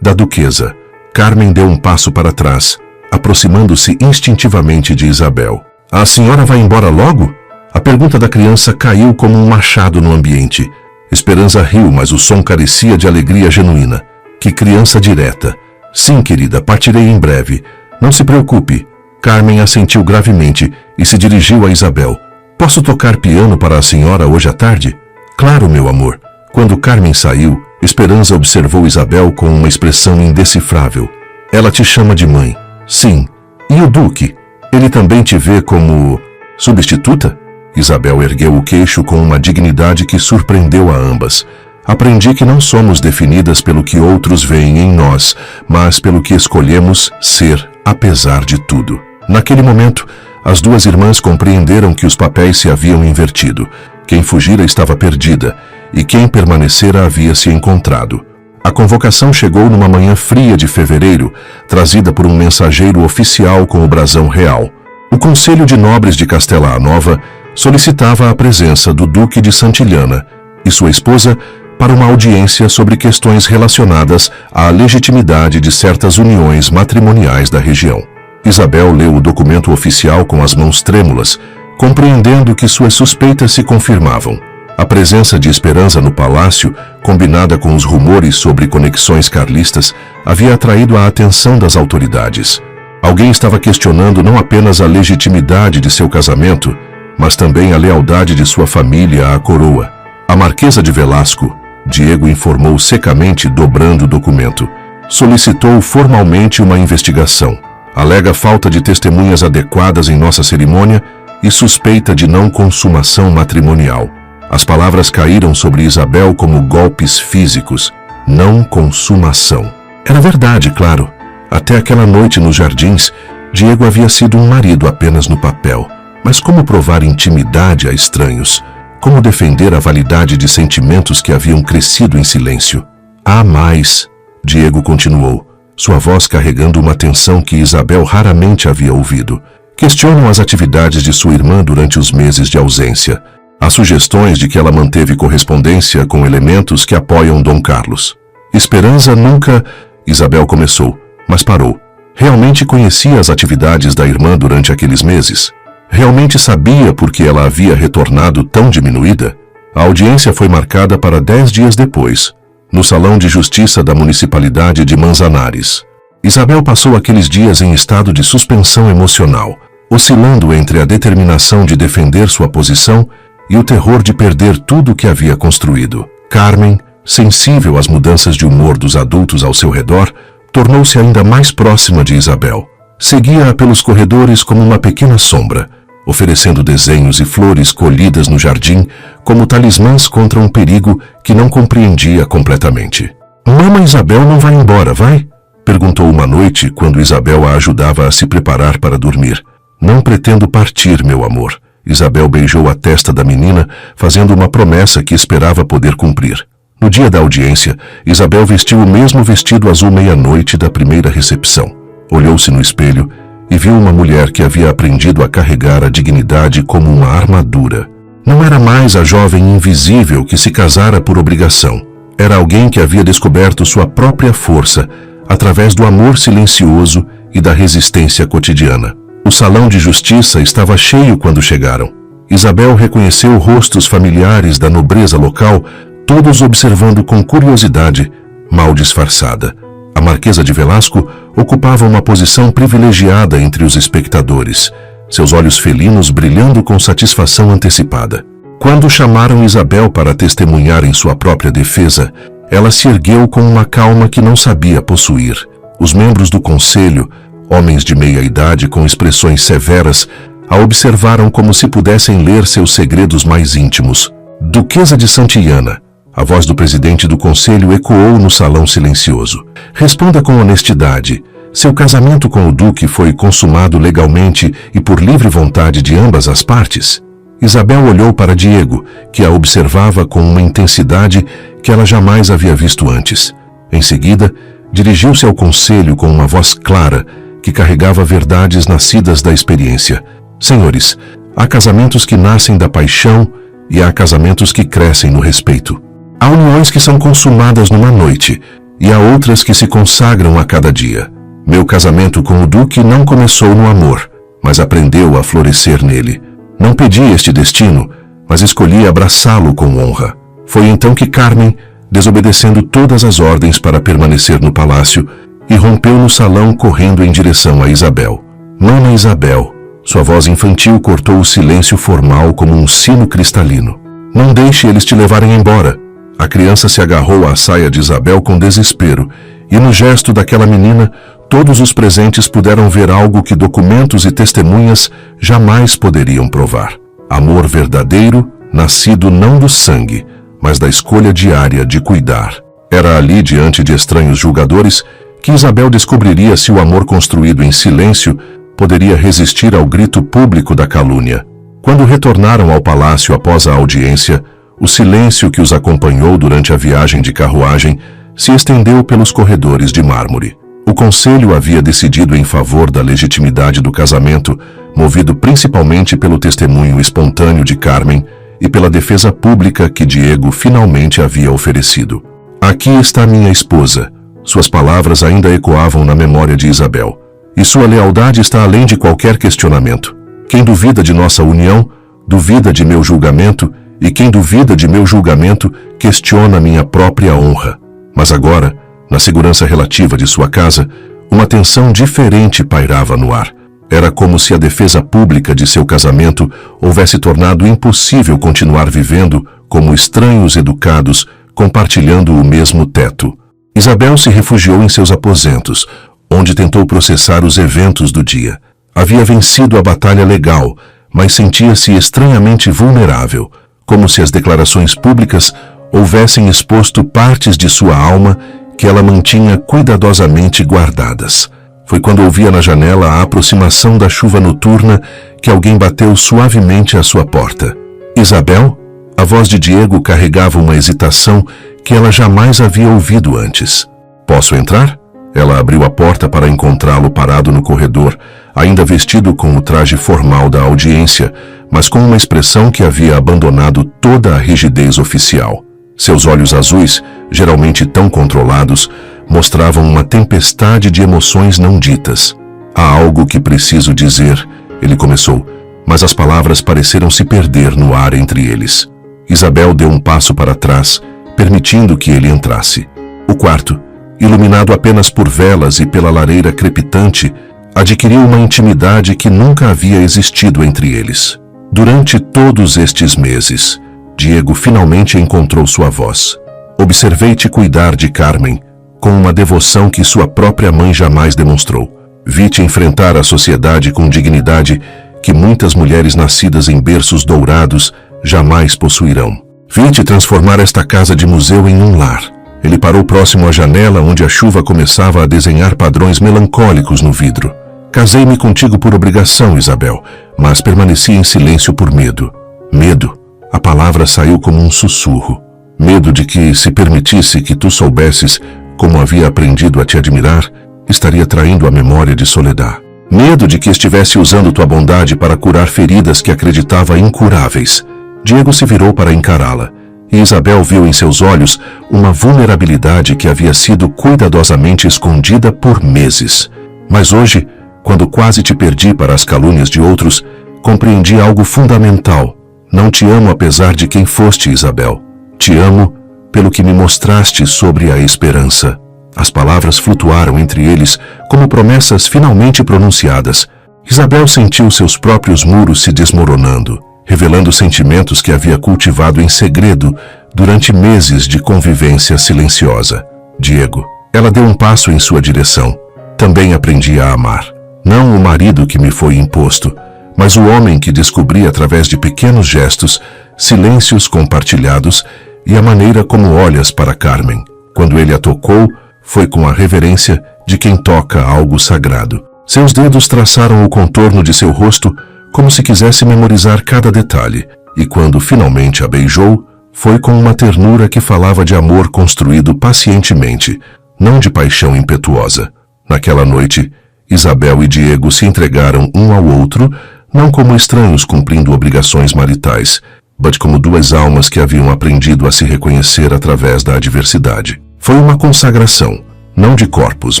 da duquesa. Carmen deu um passo para trás, aproximando-se instintivamente de Isabel. A senhora vai embora logo? A pergunta da criança caiu como um machado no ambiente. Esperança riu, mas o som carecia de alegria genuína. Que criança direta. Sim, querida, partirei em breve. Não se preocupe. Carmen assentiu gravemente e se dirigiu a Isabel. Posso tocar piano para a senhora hoje à tarde? Claro, meu amor. Quando Carmen saiu, Esperança observou Isabel com uma expressão indecifrável. Ela te chama de mãe. Sim. E o Duque? Ele também te vê como... substituta? Isabel ergueu o queixo com uma dignidade que surpreendeu a ambas. Aprendi que não somos definidas pelo que outros veem em nós, mas pelo que escolhemos ser, apesar de tudo. Naquele momento, as duas irmãs compreenderam que os papéis se haviam invertido. Quem fugira estava perdida, e quem permanecera havia se encontrado. A convocação chegou numa manhã fria de fevereiro, trazida por um mensageiro oficial com o brasão real. O Conselho de Nobres de Castela-a-Nova solicitava a presença do Duque de Santillana e sua esposa para uma audiência sobre questões relacionadas à legitimidade de certas uniões matrimoniais da região. Isabel leu o documento oficial com as mãos trêmulas, compreendendo que suas suspeitas se confirmavam. A presença de Esperança no palácio, combinada com os rumores sobre conexões carlistas, havia atraído a atenção das autoridades. Alguém estava questionando não apenas a legitimidade de seu casamento, mas também a lealdade de sua família à coroa. A Marquesa de Velasco, Diego informou secamente, dobrando o documento, solicitou formalmente uma investigação. Alega falta de testemunhas adequadas em nossa cerimônia e suspeita de não consumação matrimonial. As palavras caíram sobre Isabel como golpes físicos. Não consumação. Era verdade, claro. Até aquela noite nos jardins, Diego havia sido um marido apenas no papel. Mas como provar intimidade a estranhos? Como defender a validade de sentimentos que haviam crescido em silêncio? Há mais, Diego continuou, sua voz carregando uma tensão que Isabel raramente havia ouvido. Questionam as atividades de sua irmã durante os meses de ausência. Há sugestões de que ela manteve correspondência com elementos que apoiam Dom Carlos. Esperança nunca... Isabel começou, mas parou. Realmente conhecia as atividades da irmã durante aqueles meses? Realmente sabia por que ela havia retornado tão diminuída? A audiência foi marcada para 10 dias depois, no Salão de Justiça da Municipalidade de Manzanares. Isabel passou aqueles dias em estado de suspensão emocional, oscilando entre a determinação de defender sua posição e o terror de perder tudo o que havia construído. Carmen, sensível às mudanças de humor dos adultos ao seu redor, tornou-se ainda mais próxima de Isabel. Seguia-a pelos corredores como uma pequena sombra, oferecendo desenhos e flores colhidas no jardim como talismãs contra um perigo que não compreendia completamente. Mamãe Isabel não vai embora, vai? Perguntou uma noite quando Isabel a ajudava a se preparar para dormir. Não pretendo partir, meu amor. Isabel beijou a testa da menina, fazendo uma promessa que esperava poder cumprir. No dia da audiência, Isabel vestiu o mesmo vestido azul meia-noite da primeira recepção. Olhou-se no espelho e viu uma mulher que havia aprendido a carregar a dignidade como uma armadura. Não era mais a jovem invisível que se casara por obrigação. Era alguém que havia descoberto sua própria força através do amor silencioso e da resistência cotidiana. O salão de justiça estava cheio quando chegaram. Isabel reconheceu rostos familiares da nobreza local, todos observando com curiosidade, mal disfarçada. A Marquesa de Velasco ocupava uma posição privilegiada entre os espectadores, seus olhos felinos brilhando com satisfação antecipada. Quando chamaram Isabel para testemunhar em sua própria defesa, ela se ergueu com uma calma que não sabia possuir. Os membros do conselho, homens de meia idade com expressões severas, a observaram como se pudessem ler seus segredos mais íntimos. Duquesa de Santillana. A voz do presidente do conselho ecoou no salão silencioso. Responda com honestidade. Seu casamento com o Duque foi consumado legalmente e por livre vontade de ambas as partes? Isabel olhou para Diego, que a observava com uma intensidade que ela jamais havia visto antes. Em seguida, dirigiu-se ao conselho com uma voz clara, que carregava verdades nascidas da experiência. Senhores, há casamentos que nascem da paixão e há casamentos que crescem no respeito. Há uniões que são consumadas numa noite e há outras que se consagram a cada dia. Meu casamento com o Duque não começou no amor, mas aprendeu a florescer nele. Não pedi este destino, mas escolhi abraçá-lo com honra. Foi então que Carmen, desobedecendo todas as ordens para permanecer no palácio, e rompeu no salão correndo em direção a Isabel. Mana Isabel, sua voz infantil cortou o silêncio formal como um sino cristalino. Não deixe eles te levarem embora. A criança se agarrou à saia de Isabel com desespero, e no gesto daquela menina, todos os presentes puderam ver algo que documentos e testemunhas jamais poderiam provar. Amor verdadeiro, nascido não do sangue, mas da escolha diária de cuidar. Era ali, diante de estranhos julgadores, que Isabel descobriria se o amor construído em silêncio poderia resistir ao grito público da calúnia. Quando retornaram ao palácio após a audiência, o silêncio que os acompanhou durante a viagem de carruagem se estendeu pelos corredores de mármore. O conselho havia decidido em favor da legitimidade do casamento, movido principalmente pelo testemunho espontâneo de Carmen e pela defesa pública que Diego finalmente havia oferecido. Aqui está minha esposa. Suas palavras ainda ecoavam na memória de Isabel. E sua lealdade está além de qualquer questionamento. Quem duvida de nossa união, duvida de meu julgamento, e quem duvida de meu julgamento, questiona minha própria honra. Mas agora, na segurança relativa de sua casa, uma tensão diferente pairava no ar. Era como se a defesa pública de seu casamento houvesse tornado impossível continuar vivendo como estranhos educados, compartilhando o mesmo teto. Isabel se refugiou em seus aposentos, onde tentou processar os eventos do dia. Havia vencido a batalha legal, mas sentia-se estranhamente vulnerável, como se as declarações públicas houvessem exposto partes de sua alma que ela mantinha cuidadosamente guardadas. Foi quando ouvia na janela a aproximação da chuva noturna que alguém bateu suavemente à sua porta. Isabel? A voz de Diego carregava uma hesitação que ela jamais havia ouvido antes. Posso entrar? Ela abriu a porta para encontrá-lo parado no corredor, ainda vestido com o traje formal da audiência, mas com uma expressão que havia abandonado toda a rigidez oficial. Seus olhos azuis, geralmente tão controlados, mostravam uma tempestade de emoções não ditas. Há algo que preciso dizer, ele começou, mas as palavras pareceram se perder no ar entre eles. Isabel deu um passo para trás, permitindo que ele entrasse. O quarto, iluminado apenas por velas e pela lareira crepitante, adquiriu uma intimidade que nunca havia existido entre eles. Durante todos estes meses, Diego finalmente encontrou sua voz. Observei-te cuidar de Carmen, com uma devoção que sua própria mãe jamais demonstrou. Vi-te enfrentar a sociedade com dignidade que muitas mulheres nascidas em berços dourados jamais possuirão. Vi-te transformar esta casa de museu em um lar. Ele parou próximo à janela onde a chuva começava a desenhar padrões melancólicos no vidro. Casei-me contigo por obrigação, Isabel, mas permaneci em silêncio por medo. Medo. A palavra saiu como um sussurro. Medo de que, se permitisse que tu soubesses como havia aprendido a te admirar, estaria traindo a memória de Soledad. Medo de que estivesse usando tua bondade para curar feridas que acreditava incuráveis. Diego se virou para encará-la, e Isabel viu em seus olhos uma vulnerabilidade que havia sido cuidadosamente escondida por meses. Mas hoje, quando quase te perdi para as calúnias de outros, compreendi algo fundamental. Não te amo apesar de quem foste, Isabel. Te amo pelo que me mostraste sobre a esperança. As palavras flutuaram entre eles como promessas finalmente pronunciadas. Isabel sentiu seus próprios muros se desmoronando, revelando sentimentos que havia cultivado em segredo durante meses de convivência silenciosa. Diego, ela deu um passo em sua direção. Também aprendi a amar. Não o marido que me foi imposto, mas o homem que descobri através de pequenos gestos, silêncios compartilhados e a maneira como olhas para Carmen. Quando ele a tocou, foi com a reverência de quem toca algo sagrado. Seus dedos traçaram o contorno de seu rosto como se quisesse memorizar cada detalhe, e quando finalmente a beijou, foi com uma ternura que falava de amor construído pacientemente, não de paixão impetuosa. Naquela noite, Isabel e Diego se entregaram um ao outro, não como estranhos cumprindo obrigações maritais, mas como duas almas que haviam aprendido a se reconhecer através da adversidade. Foi uma consagração, não de corpos,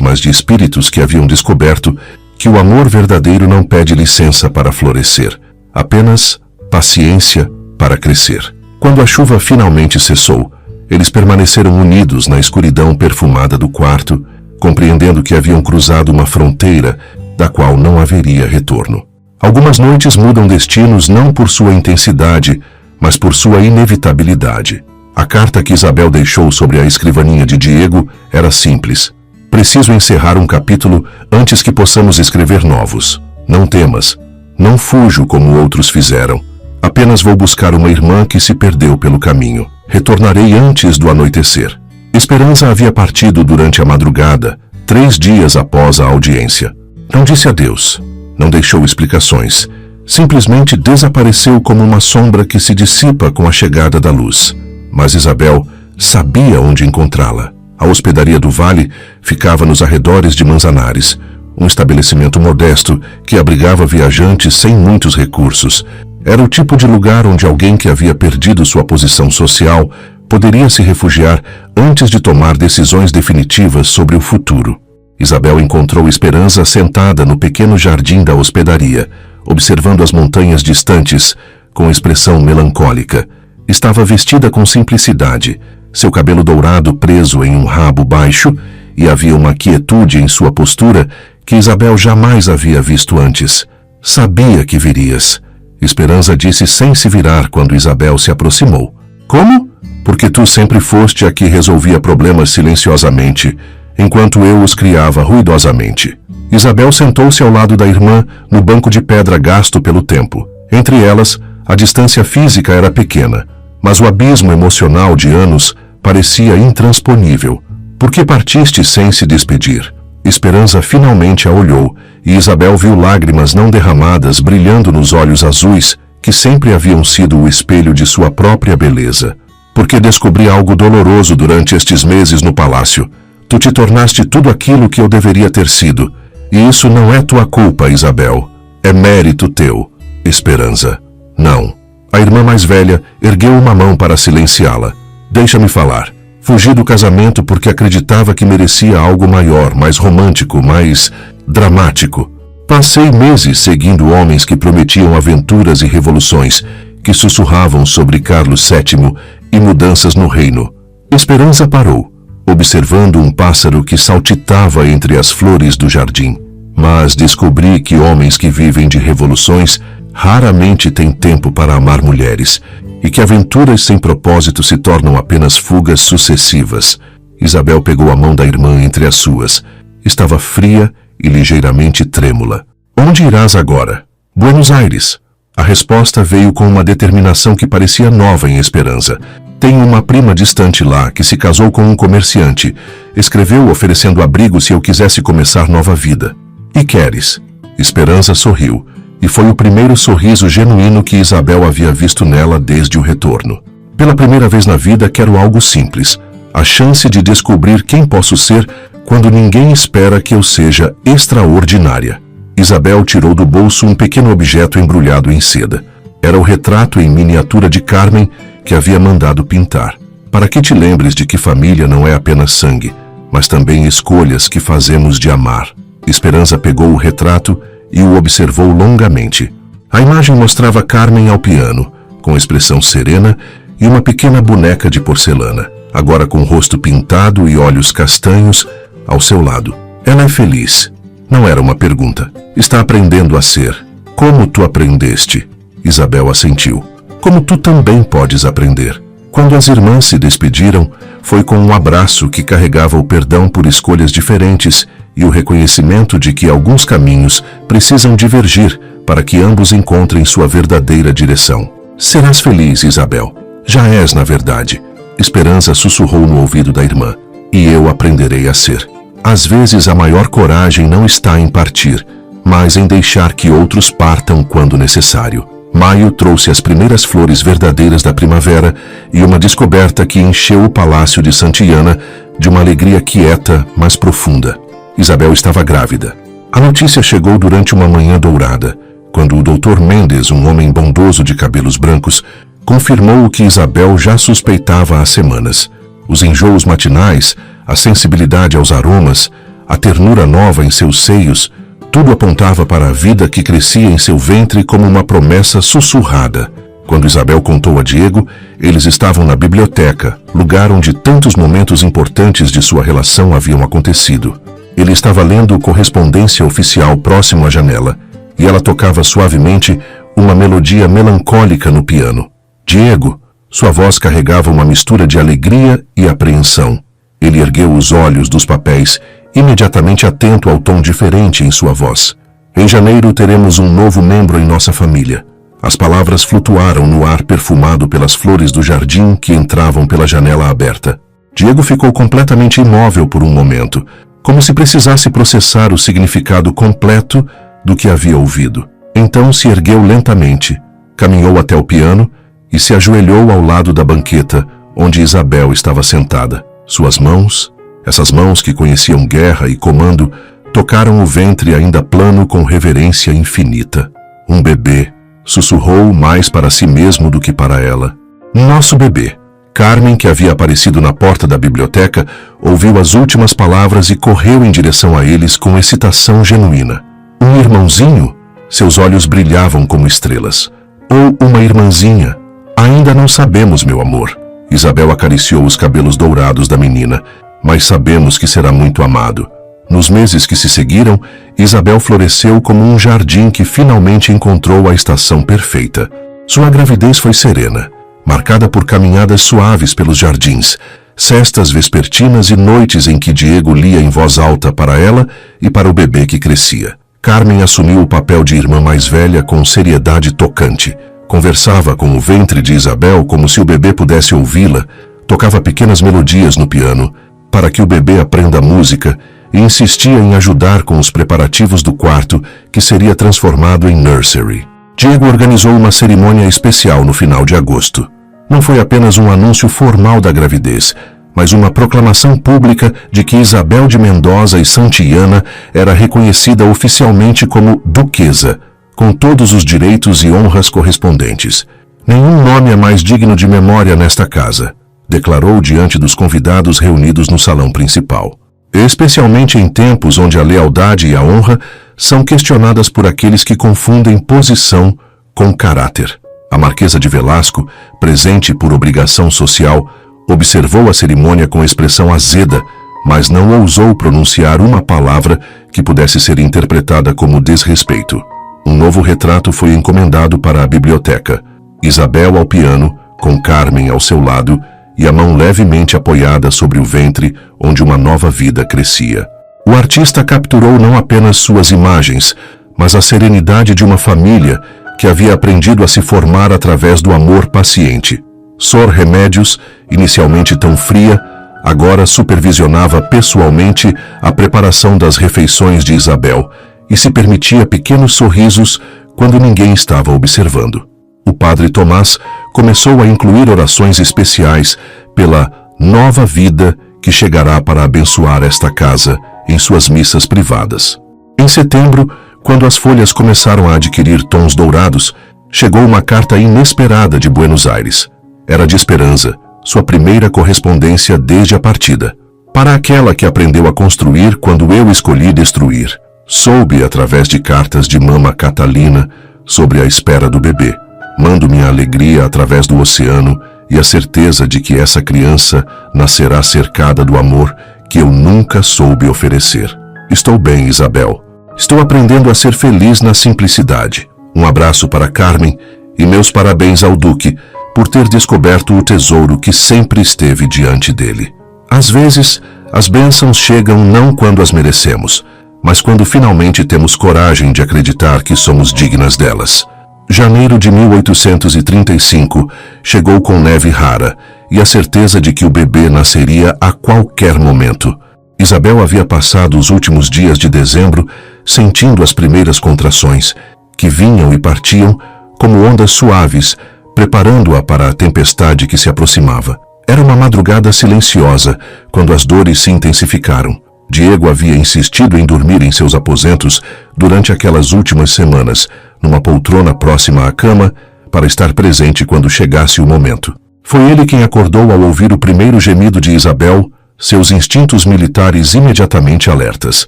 mas de espíritos que haviam descoberto que o amor verdadeiro não pede licença para florescer, apenas paciência para crescer. Quando a chuva finalmente cessou, Eles permaneceram unidos na escuridão perfumada do quarto, compreendendo que haviam cruzado uma fronteira da qual não haveria retorno. Algumas noites mudam destinos não por sua intensidade, mas por sua inevitabilidade. A carta que Isabel deixou sobre a escrivaninha de Diego era simples. Preciso encerrar um capítulo antes que possamos escrever novos. Não temas. Não fujo como outros fizeram. Apenas vou buscar uma irmã que se perdeu pelo caminho. Retornarei antes do anoitecer. Esperança havia partido durante a madrugada, 3 dias após a audiência. Não disse adeus. Não deixou explicações. Simplesmente desapareceu como uma sombra que se dissipa com a chegada da luz. Mas Isabel sabia onde encontrá-la. A hospedaria do Vale ficava nos arredores de Manzanares, um estabelecimento modesto que abrigava viajantes sem muitos recursos. Era o tipo de lugar onde alguém que havia perdido sua posição social poderia se refugiar antes de tomar decisões definitivas sobre o futuro. Isabel encontrou Esperança sentada no pequeno jardim da hospedaria, observando as montanhas distantes, com expressão melancólica. Estava vestida com simplicidade, seu cabelo dourado preso em um rabo baixo, e havia uma quietude em sua postura que Isabel jamais havia visto antes. Sabia que virias. Esperança disse sem se virar quando Isabel se aproximou. Como? Porque tu sempre foste a que resolvia problemas silenciosamente, enquanto eu os criava ruidosamente. Isabel sentou-se ao lado da irmã no banco de pedra gasto pelo tempo. Entre elas, a distância física era pequena, mas o abismo emocional de anos parecia intransponível. Por que partiste sem se despedir? Esperança finalmente a olhou, e Isabel viu lágrimas não derramadas brilhando nos olhos azuis, que sempre haviam sido o espelho de sua própria beleza. Porque descobri algo doloroso durante estes meses no palácio. Tu te tornaste tudo aquilo que eu deveria ter sido. E isso não é tua culpa, Isabel. É mérito teu, Esperança. Não. A irmã mais velha ergueu uma mão para silenciá-la. Deixa-me falar. Fugi do casamento porque acreditava que merecia algo maior, mais romântico, mais dramático. Passei meses seguindo homens que prometiam aventuras e revoluções, que sussurravam sobre Carlos VII e mudanças no reino. Esperança parou, observando um pássaro que saltitava entre as flores do jardim. Mas descobri que homens que vivem de revoluções raramente têm tempo para amar mulheres, e que aventuras sem propósito se tornam apenas fugas sucessivas. Isabel pegou a mão da irmã entre as suas. Estava fria e ligeiramente trêmula. Onde irás agora? Buenos Aires. A resposta veio com uma determinação que parecia nova em Esperança. Tenho uma prima distante lá que se casou com um comerciante. Escreveu oferecendo abrigo se eu quisesse começar nova vida. E queres? Esperança sorriu. E foi o primeiro sorriso genuíno que Isabel havia visto nela desde o retorno. Pela primeira vez na vida quero algo simples, a chance de descobrir quem posso ser quando ninguém espera que eu seja extraordinária. Isabel tirou do bolso um pequeno objeto embrulhado em seda. Era o retrato em miniatura de Carmen que havia mandado pintar. Para que te lembres de que família não é apenas sangue, mas também escolhas que fazemos de amar. Esperança pegou o retrato e o observou longamente. A imagem mostrava Carmen ao piano, com expressão serena e uma pequena boneca de porcelana, agora com o rosto pintado e olhos castanhos ao seu lado. Ela é feliz. Não era uma pergunta. Está aprendendo a ser. Como tu aprendeste? Isabel assentiu. Como tu também podes aprender. Quando as irmãs se despediram, foi com um abraço que carregava o perdão por escolhas diferentes e o reconhecimento de que alguns caminhos precisam divergir para que ambos encontrem sua verdadeira direção. Serás feliz, Isabel. Já és, na verdade. Esperança sussurrou no ouvido da irmã. E eu aprenderei a ser. Às vezes a maior coragem não está em partir, mas em deixar que outros partam quando necessário. Maio trouxe as primeiras flores verdadeiras da primavera e uma descoberta que encheu o palácio de Santillana de uma alegria quieta, mas profunda. Isabel estava grávida. A notícia chegou durante uma manhã dourada, quando o Dr. Mendes, um homem bondoso de cabelos brancos, confirmou o que Isabel já suspeitava há semanas. Os enjoos matinais, a sensibilidade aos aromas, a ternura nova em seus seios, tudo apontava para a vida que crescia em seu ventre como uma promessa sussurrada. Quando Isabel contou a Diego, eles estavam na biblioteca, lugar onde tantos momentos importantes de sua relação haviam acontecido. Ele estava lendo correspondência oficial próximo à janela, e ela tocava suavemente uma melodia melancólica no piano. Diego, sua voz carregava uma mistura de alegria e apreensão. Ele ergueu os olhos dos papéis, imediatamente atento ao tom diferente em sua voz. Em janeiro teremos um novo membro em nossa família. As palavras flutuaram no ar perfumado pelas flores do jardim que entravam pela janela aberta. Diego ficou completamente imóvel por um momento, como se precisasse processar o significado completo do que havia ouvido. Então se ergueu lentamente, caminhou até o piano e se ajoelhou ao lado da banqueta, onde Isabel estava sentada. Suas mãos, essas mãos que conheciam guerra e comando, tocaram o ventre ainda plano com reverência infinita. Um bebê, sussurrou mais para si mesmo do que para ela. Nosso bebê. Carmen, que havia aparecido na porta da biblioteca, ouviu as últimas palavras e correu em direção a eles com excitação genuína. Um irmãozinho? Seus olhos brilhavam como estrelas. Ou uma irmãzinha? Ainda não sabemos, meu amor. Isabel acariciou os cabelos dourados da menina, mas sabemos que será muito amado. Nos meses que se seguiram, Isabel floresceu como um jardim que finalmente encontrou a estação perfeita. Sua gravidez foi serena, marcada por caminhadas suaves pelos jardins, cestas vespertinas e noites em que Diego lia em voz alta para ela e para o bebê que crescia. Carmen assumiu o papel de irmã mais velha com seriedade tocante. Conversava com o ventre de Isabel como se o bebê pudesse ouvi-la, tocava pequenas melodias no piano, para que o bebê aprenda música, e insistia em ajudar com os preparativos do quarto, que seria transformado em nursery. Diego organizou uma cerimônia especial no final de agosto. Não foi apenas um anúncio formal da gravidez, mas uma proclamação pública de que Isabel de Mendoza e Santillana era reconhecida oficialmente como duquesa, com todos os direitos e honras correspondentes. Nenhum nome é mais digno de memória nesta casa, declarou diante dos convidados reunidos no salão principal. Especialmente em tempos onde a lealdade e a honra são questionadas por aqueles que confundem posição com caráter. A Marquesa de Velasco, presente por obrigação social, observou a cerimônia com expressão azeda, mas não ousou pronunciar uma palavra que pudesse ser interpretada como desrespeito. Um novo retrato foi encomendado para a biblioteca. Isabel ao piano, com Carmen ao seu lado, e a mão levemente apoiada sobre o ventre, onde uma nova vida crescia. O artista capturou não apenas suas imagens, mas a serenidade de uma família que havia aprendido a se formar através do amor paciente. Sor Remédios, inicialmente tão fria, agora supervisionava pessoalmente a preparação das refeições de Isabel e se permitia pequenos sorrisos quando ninguém estava observando. O padre Tomás começou a incluir orações especiais pela nova vida que chegará para abençoar esta casa em suas missas privadas. Em setembro, quando as folhas começaram a adquirir tons dourados, chegou uma carta inesperada de Buenos Aires. Era de Esperança, sua primeira correspondência desde a partida. Para aquela que aprendeu a construir quando eu escolhi destruir. Soube através de cartas de mama Catalina sobre a espera do bebê. Mando minha alegria através do oceano e a certeza de que essa criança nascerá cercada do amor que eu nunca soube oferecer. Estou bem, Isabel. Estou aprendendo a ser feliz na simplicidade. Um abraço para Carmen e meus parabéns ao Duque por ter descoberto o tesouro que sempre esteve diante dele. Às vezes, as bênçãos chegam não quando as merecemos, mas quando finalmente temos coragem de acreditar que somos dignas delas. Janeiro de 1835 chegou com neve rara e a certeza de que o bebê nasceria a qualquer momento. Isabel havia passado os últimos dias de dezembro sentindo as primeiras contrações, que vinham e partiam como ondas suaves, preparando-a para a tempestade que se aproximava. Era uma madrugada silenciosa, quando as dores se intensificaram. Diego havia insistido em dormir em seus aposentos durante aquelas últimas semanas, numa poltrona próxima à cama, para estar presente quando chegasse o momento. Foi ele quem acordou ao ouvir o primeiro gemido de Isabel, seus instintos militares imediatamente alertas.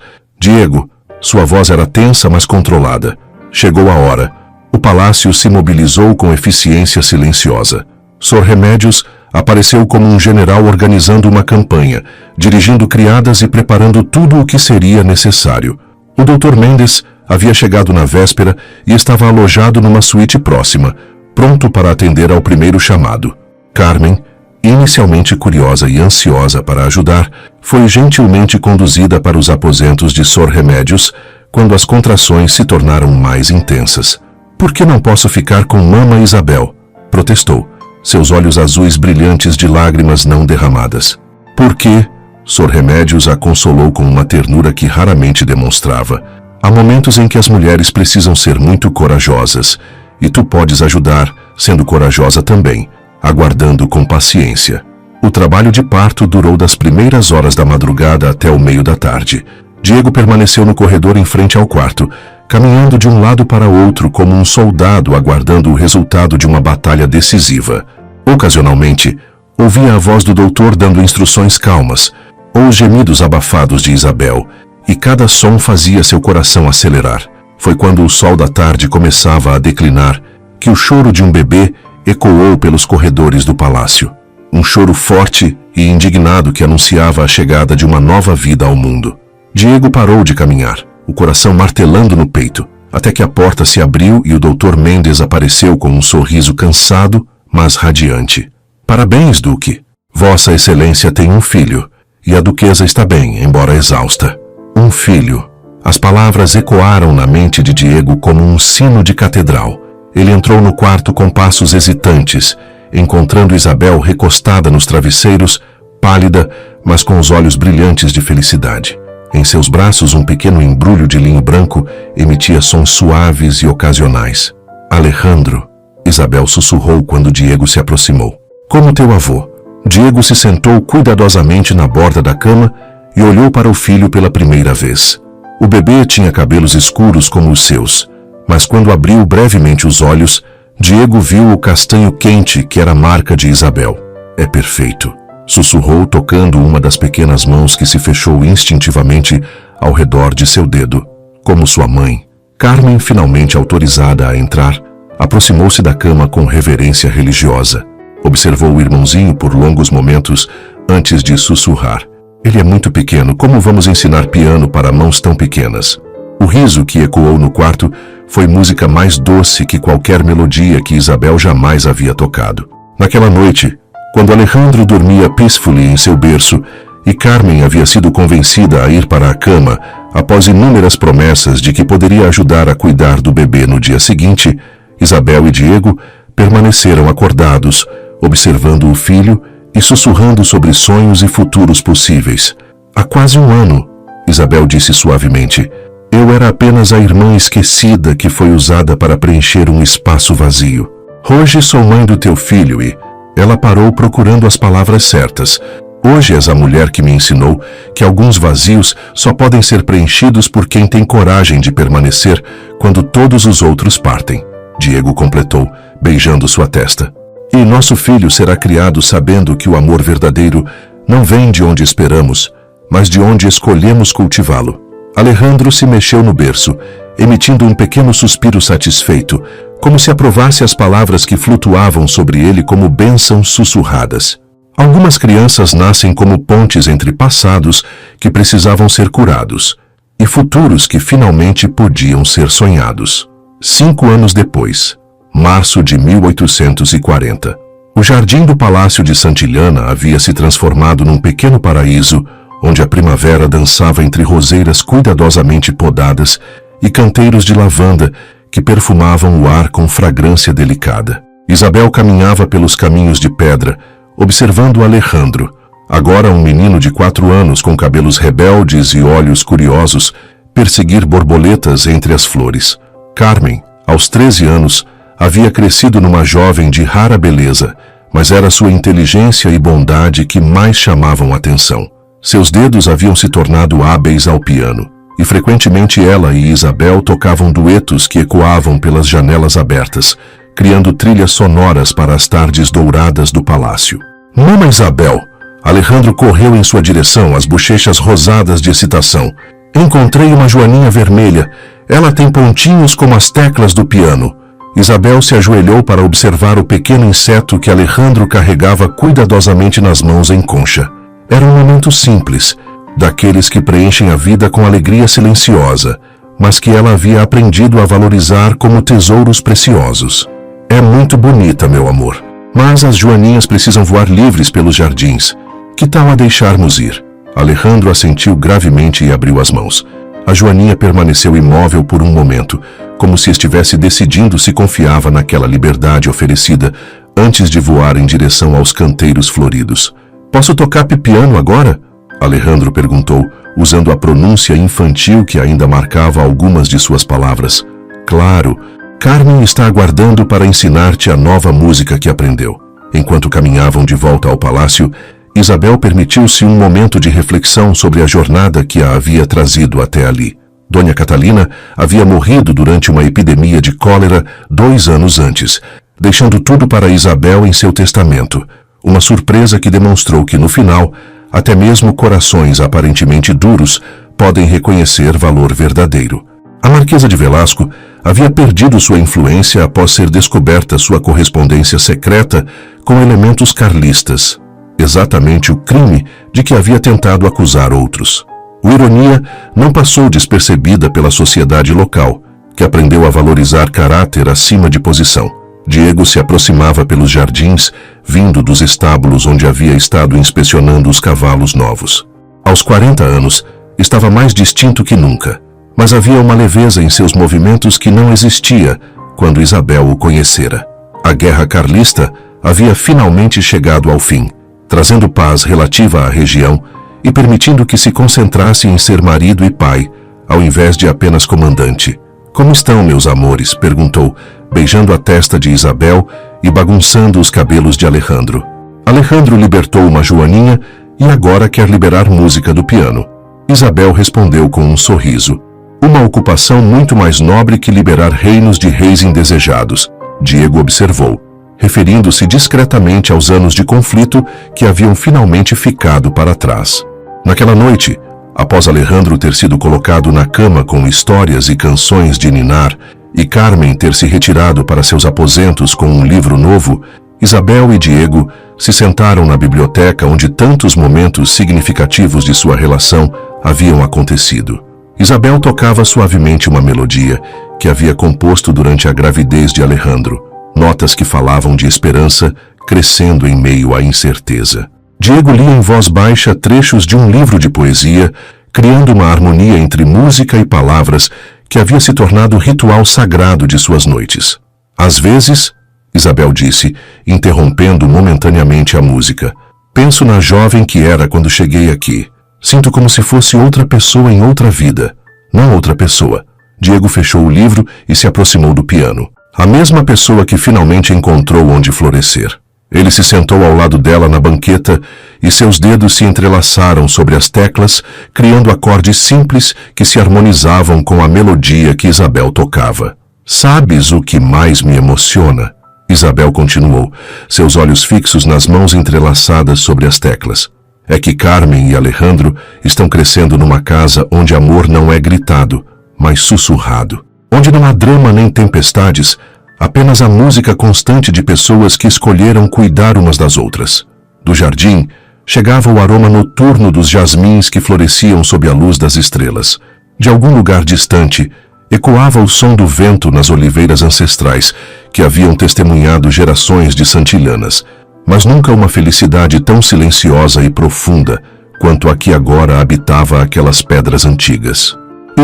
Diego, sua voz era tensa, mas controlada. Chegou a hora. O palácio se mobilizou com eficiência silenciosa. Sor Remédios apareceu como um general organizando uma campanha, dirigindo criadas e preparando tudo o que seria necessário. O Dr. Mendes havia chegado na véspera e estava alojado numa suíte próxima, pronto para atender ao primeiro chamado. Carmen, inicialmente curiosa e ansiosa para ajudar, foi gentilmente conduzida para os aposentos de Sor Remédios quando as contrações se tornaram mais intensas. "Por que não posso ficar com Mama Isabel?" protestou, seus olhos azuis brilhantes de lágrimas não derramadas. "Por quê?" Sor Remédios a consolou com uma ternura que raramente demonstrava. "Há momentos em que as mulheres precisam ser muito corajosas, e tu podes ajudar, sendo corajosa também, aguardando com paciência." O trabalho de parto durou das primeiras horas da madrugada até o meio da tarde. Diego permaneceu no corredor em frente ao quarto, caminhando de um lado para outro como um soldado aguardando o resultado de uma batalha decisiva. Ocasionalmente, ouvia a voz do doutor dando instruções calmas, ou os gemidos abafados de Isabel, e cada som fazia seu coração acelerar. Foi quando o sol da tarde começava a declinar que o choro de um bebê ecoou pelos corredores do palácio. Um choro forte e indignado que anunciava a chegada de uma nova vida ao mundo. Diego parou de caminhar, o coração martelando no peito, até que a porta se abriu e o Dr. Mendes apareceu com um sorriso cansado, mas radiante. "Parabéns, Duque. Vossa Excelência tem um filho, e a duquesa está bem, embora exausta." Um filho. As palavras ecoaram na mente de Diego como um sino de catedral. Ele entrou no quarto com passos hesitantes, encontrando Isabel recostada nos travesseiros, pálida, mas com os olhos brilhantes de felicidade. Em seus braços, um pequeno embrulho de linho branco emitia sons suaves e ocasionais. "Alejandro", Isabel sussurrou quando Diego se aproximou. "Como teu avô." Diego se sentou cuidadosamente na borda da cama e olhou para o filho pela primeira vez. O bebê tinha cabelos escuros como os seus, mas quando abriu brevemente os olhos, Diego viu o castanho quente que era a marca de Isabel. "É perfeito", sussurrou tocando uma das pequenas mãos que se fechou instintivamente ao redor de seu dedo. Como sua mãe, Carmen, finalmente autorizada a entrar, aproximou-se da cama com reverência religiosa. Observou o irmãozinho por longos momentos antes de sussurrar. "Ele é muito pequeno, como vamos ensinar piano para mãos tão pequenas?" O riso que ecoou no quarto foi música mais doce que qualquer melodia que Isabel jamais havia tocado. Naquela noite, quando Alejandro dormia peacefully em seu berço e Carmen havia sido convencida a ir para a cama após inúmeras promessas de que poderia ajudar a cuidar do bebê no dia seguinte, Isabel e Diego permaneceram acordados, observando o filho e sussurrando sobre sonhos e futuros possíveis. "Há quase um ano", Isabel disse suavemente, "eu era apenas a irmã esquecida que foi usada para preencher um espaço vazio. Hoje sou mãe do teu filho e..." Ela parou procurando as palavras certas. "Hoje és a mulher que me ensinou que alguns vazios só podem ser preenchidos por quem tem coragem de permanecer quando todos os outros partem." Diego completou, beijando sua testa. "E nosso filho será criado sabendo que o amor verdadeiro não vem de onde esperamos, mas de onde escolhemos cultivá-lo." Alejandro se mexeu no berço, emitindo um pequeno suspiro satisfeito, como se aprovasse as palavras que flutuavam sobre ele como bênçãos sussurradas. Algumas crianças nascem como pontes entre passados que precisavam ser curados e futuros que finalmente podiam ser sonhados. 5 anos depois, março de 1840, o jardim do Palácio de Santillana havia se transformado num pequeno paraíso onde a primavera dançava entre roseiras cuidadosamente podadas e canteiros de lavanda que perfumavam o ar com fragrância delicada. Isabel caminhava pelos caminhos de pedra, observando Alejandro, agora um menino de 4 anos com cabelos rebeldes e olhos curiosos, perseguir borboletas entre as flores. Carmen, aos 13 anos, havia crescido numa jovem de rara beleza, mas era sua inteligência e bondade que mais chamavam atenção. Seus dedos haviam se tornado hábeis ao piano, e frequentemente ela e Isabel tocavam duetos que ecoavam pelas janelas abertas, criando trilhas sonoras para as tardes douradas do palácio. "Mama Isabel!" Alejandro correu em sua direção, as bochechas rosadas de excitação. "Encontrei uma joaninha vermelha. Ela tem pontinhos como as teclas do piano." Isabel se ajoelhou para observar o pequeno inseto que Alejandro carregava cuidadosamente nas mãos em concha. Era um momento simples, daqueles que preenchem a vida com alegria silenciosa, mas que ela havia aprendido a valorizar como tesouros preciosos. É muito bonita, meu amor, mas as joaninhas precisam voar livres pelos jardins. Que tal a deixarmos ir? Alejandro assentiu gravemente e abriu as mãos. A joaninha permaneceu imóvel por um momento, como se estivesse decidindo se confiava naquela liberdade oferecida antes de voar em direção aos canteiros floridos. Posso tocar piano agora? Alejandro perguntou, usando a pronúncia infantil que ainda marcava algumas de suas palavras. Claro, Carmen está aguardando para ensinar-te a nova música que aprendeu. Enquanto caminhavam de volta ao palácio, Isabel permitiu-se um momento de reflexão sobre a jornada que a havia trazido até ali. Dona Catalina havia morrido durante uma epidemia de cólera 2 anos antes, deixando tudo para Isabel em seu testamento. Uma surpresa que demonstrou que, no final, até mesmo corações aparentemente duros podem reconhecer valor verdadeiro. A Marquesa de Velasco havia perdido sua influência após ser descoberta sua correspondência secreta com elementos carlistas, exatamente o crime de que havia tentado acusar outros. O Ironia não passou despercebida pela sociedade local, que aprendeu a valorizar caráter acima de posição. Diego se aproximava pelos jardins, vindo dos estábulos onde havia estado inspecionando os cavalos novos. Aos 40 anos, estava mais distinto que nunca, mas havia uma leveza em seus movimentos que não existia quando Isabel o conhecera. A guerra carlista havia finalmente chegado ao fim, trazendo paz relativa à região e permitindo que se concentrasse em ser marido e pai, ao invés de apenas comandante. Como estão, meus amores? Perguntou, beijando a testa de Isabel e bagunçando os cabelos de Alejandro. Alejandro libertou uma joaninha e agora quer liberar música do piano. Isabel respondeu com um sorriso. Uma ocupação muito mais nobre que liberar reinos de reis indesejados, Diego observou, referindo-se discretamente aos anos de conflito que haviam finalmente ficado para trás. Naquela noite, após Alejandro ter sido colocado na cama com histórias e canções de ninar e Carmen ter se retirado para seus aposentos com um livro novo, Isabel e Diego se sentaram na biblioteca onde tantos momentos significativos de sua relação haviam acontecido. Isabel tocava suavemente uma melodia que havia composto durante a gravidez de Alejandro, notas que falavam de esperança crescendo em meio à incerteza. Diego lia em voz baixa trechos de um livro de poesia, criando uma harmonia entre música e palavras que havia se tornado o ritual sagrado de suas noites. Às vezes, Isabel disse, interrompendo momentaneamente a música, penso na jovem que era quando cheguei aqui. Sinto como se fosse outra pessoa em outra vida. Não outra pessoa. Diego fechou o livro e se aproximou do piano. A mesma pessoa que finalmente encontrou onde florescer. Ele se sentou ao lado dela na banqueta e seus dedos se entrelaçaram sobre as teclas, criando acordes simples que se harmonizavam com a melodia que Isabel tocava. Sabes o que mais me emociona? Isabel continuou, seus olhos fixos nas mãos entrelaçadas sobre as teclas. É que Carmen e Alejandro estão crescendo numa casa onde amor não é gritado, mas sussurrado. Onde não há drama nem tempestades, apenas a música constante de pessoas que escolheram cuidar umas das outras. Do jardim, chegava o aroma noturno dos jasmins que floresciam sob a luz das estrelas. De algum lugar distante, ecoava o som do vento nas oliveiras ancestrais, que haviam testemunhado gerações de santilhanas, mas nunca uma felicidade tão silenciosa e profunda quanto a que agora habitava aquelas pedras antigas.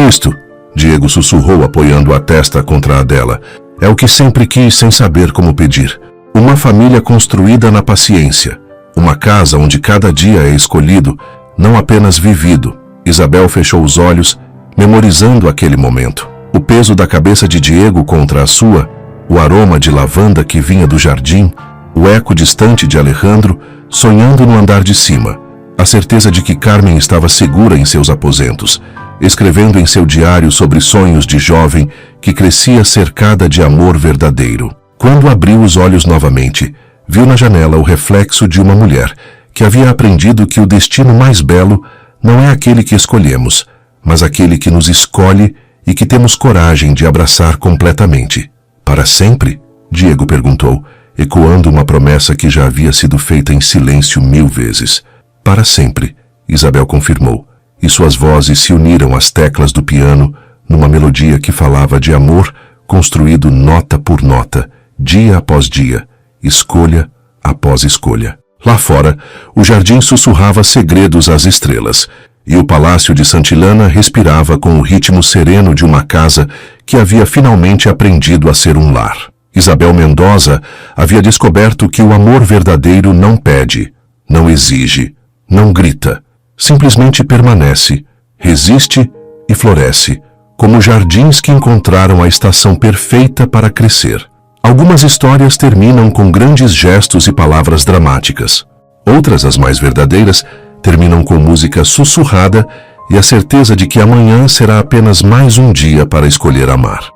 Isto, Diego sussurrou apoiando a testa contra a dela, é o que sempre quis sem saber como pedir. Uma família construída na paciência. Uma casa onde cada dia é escolhido, não apenas vivido. Isabel fechou os olhos, memorizando aquele momento. O peso da cabeça de Diego contra a sua, o aroma de lavanda que vinha do jardim, o eco distante de Alejandro, sonhando no andar de cima. A certeza de que Carmen estava segura em seus aposentos, escrevendo em seu diário sobre sonhos de jovem que crescia cercada de amor verdadeiro. Quando abriu os olhos novamente, viu na janela o reflexo de uma mulher que havia aprendido que o destino mais belo não é aquele que escolhemos, mas aquele que nos escolhe e que temos coragem de abraçar completamente. Para sempre? Diego perguntou, ecoando uma promessa que já havia sido feita em silêncio 1000 vezes. Para sempre, Isabel confirmou, e suas vozes se uniram às teclas do piano numa melodia que falava de amor construído nota por nota, dia após dia, escolha após escolha. Lá fora, o jardim sussurrava segredos às estrelas, e o palácio de Santillana respirava com o ritmo sereno de uma casa que havia finalmente aprendido a ser um lar. Isabel Mendoza havia descoberto que o amor verdadeiro não pede, não exige, não grita, simplesmente permanece, resiste e floresce, como jardins que encontraram a estação perfeita para crescer. Algumas histórias terminam com grandes gestos e palavras dramáticas. Outras, as mais verdadeiras, terminam com música sussurrada e a certeza de que amanhã será apenas mais um dia para escolher amar.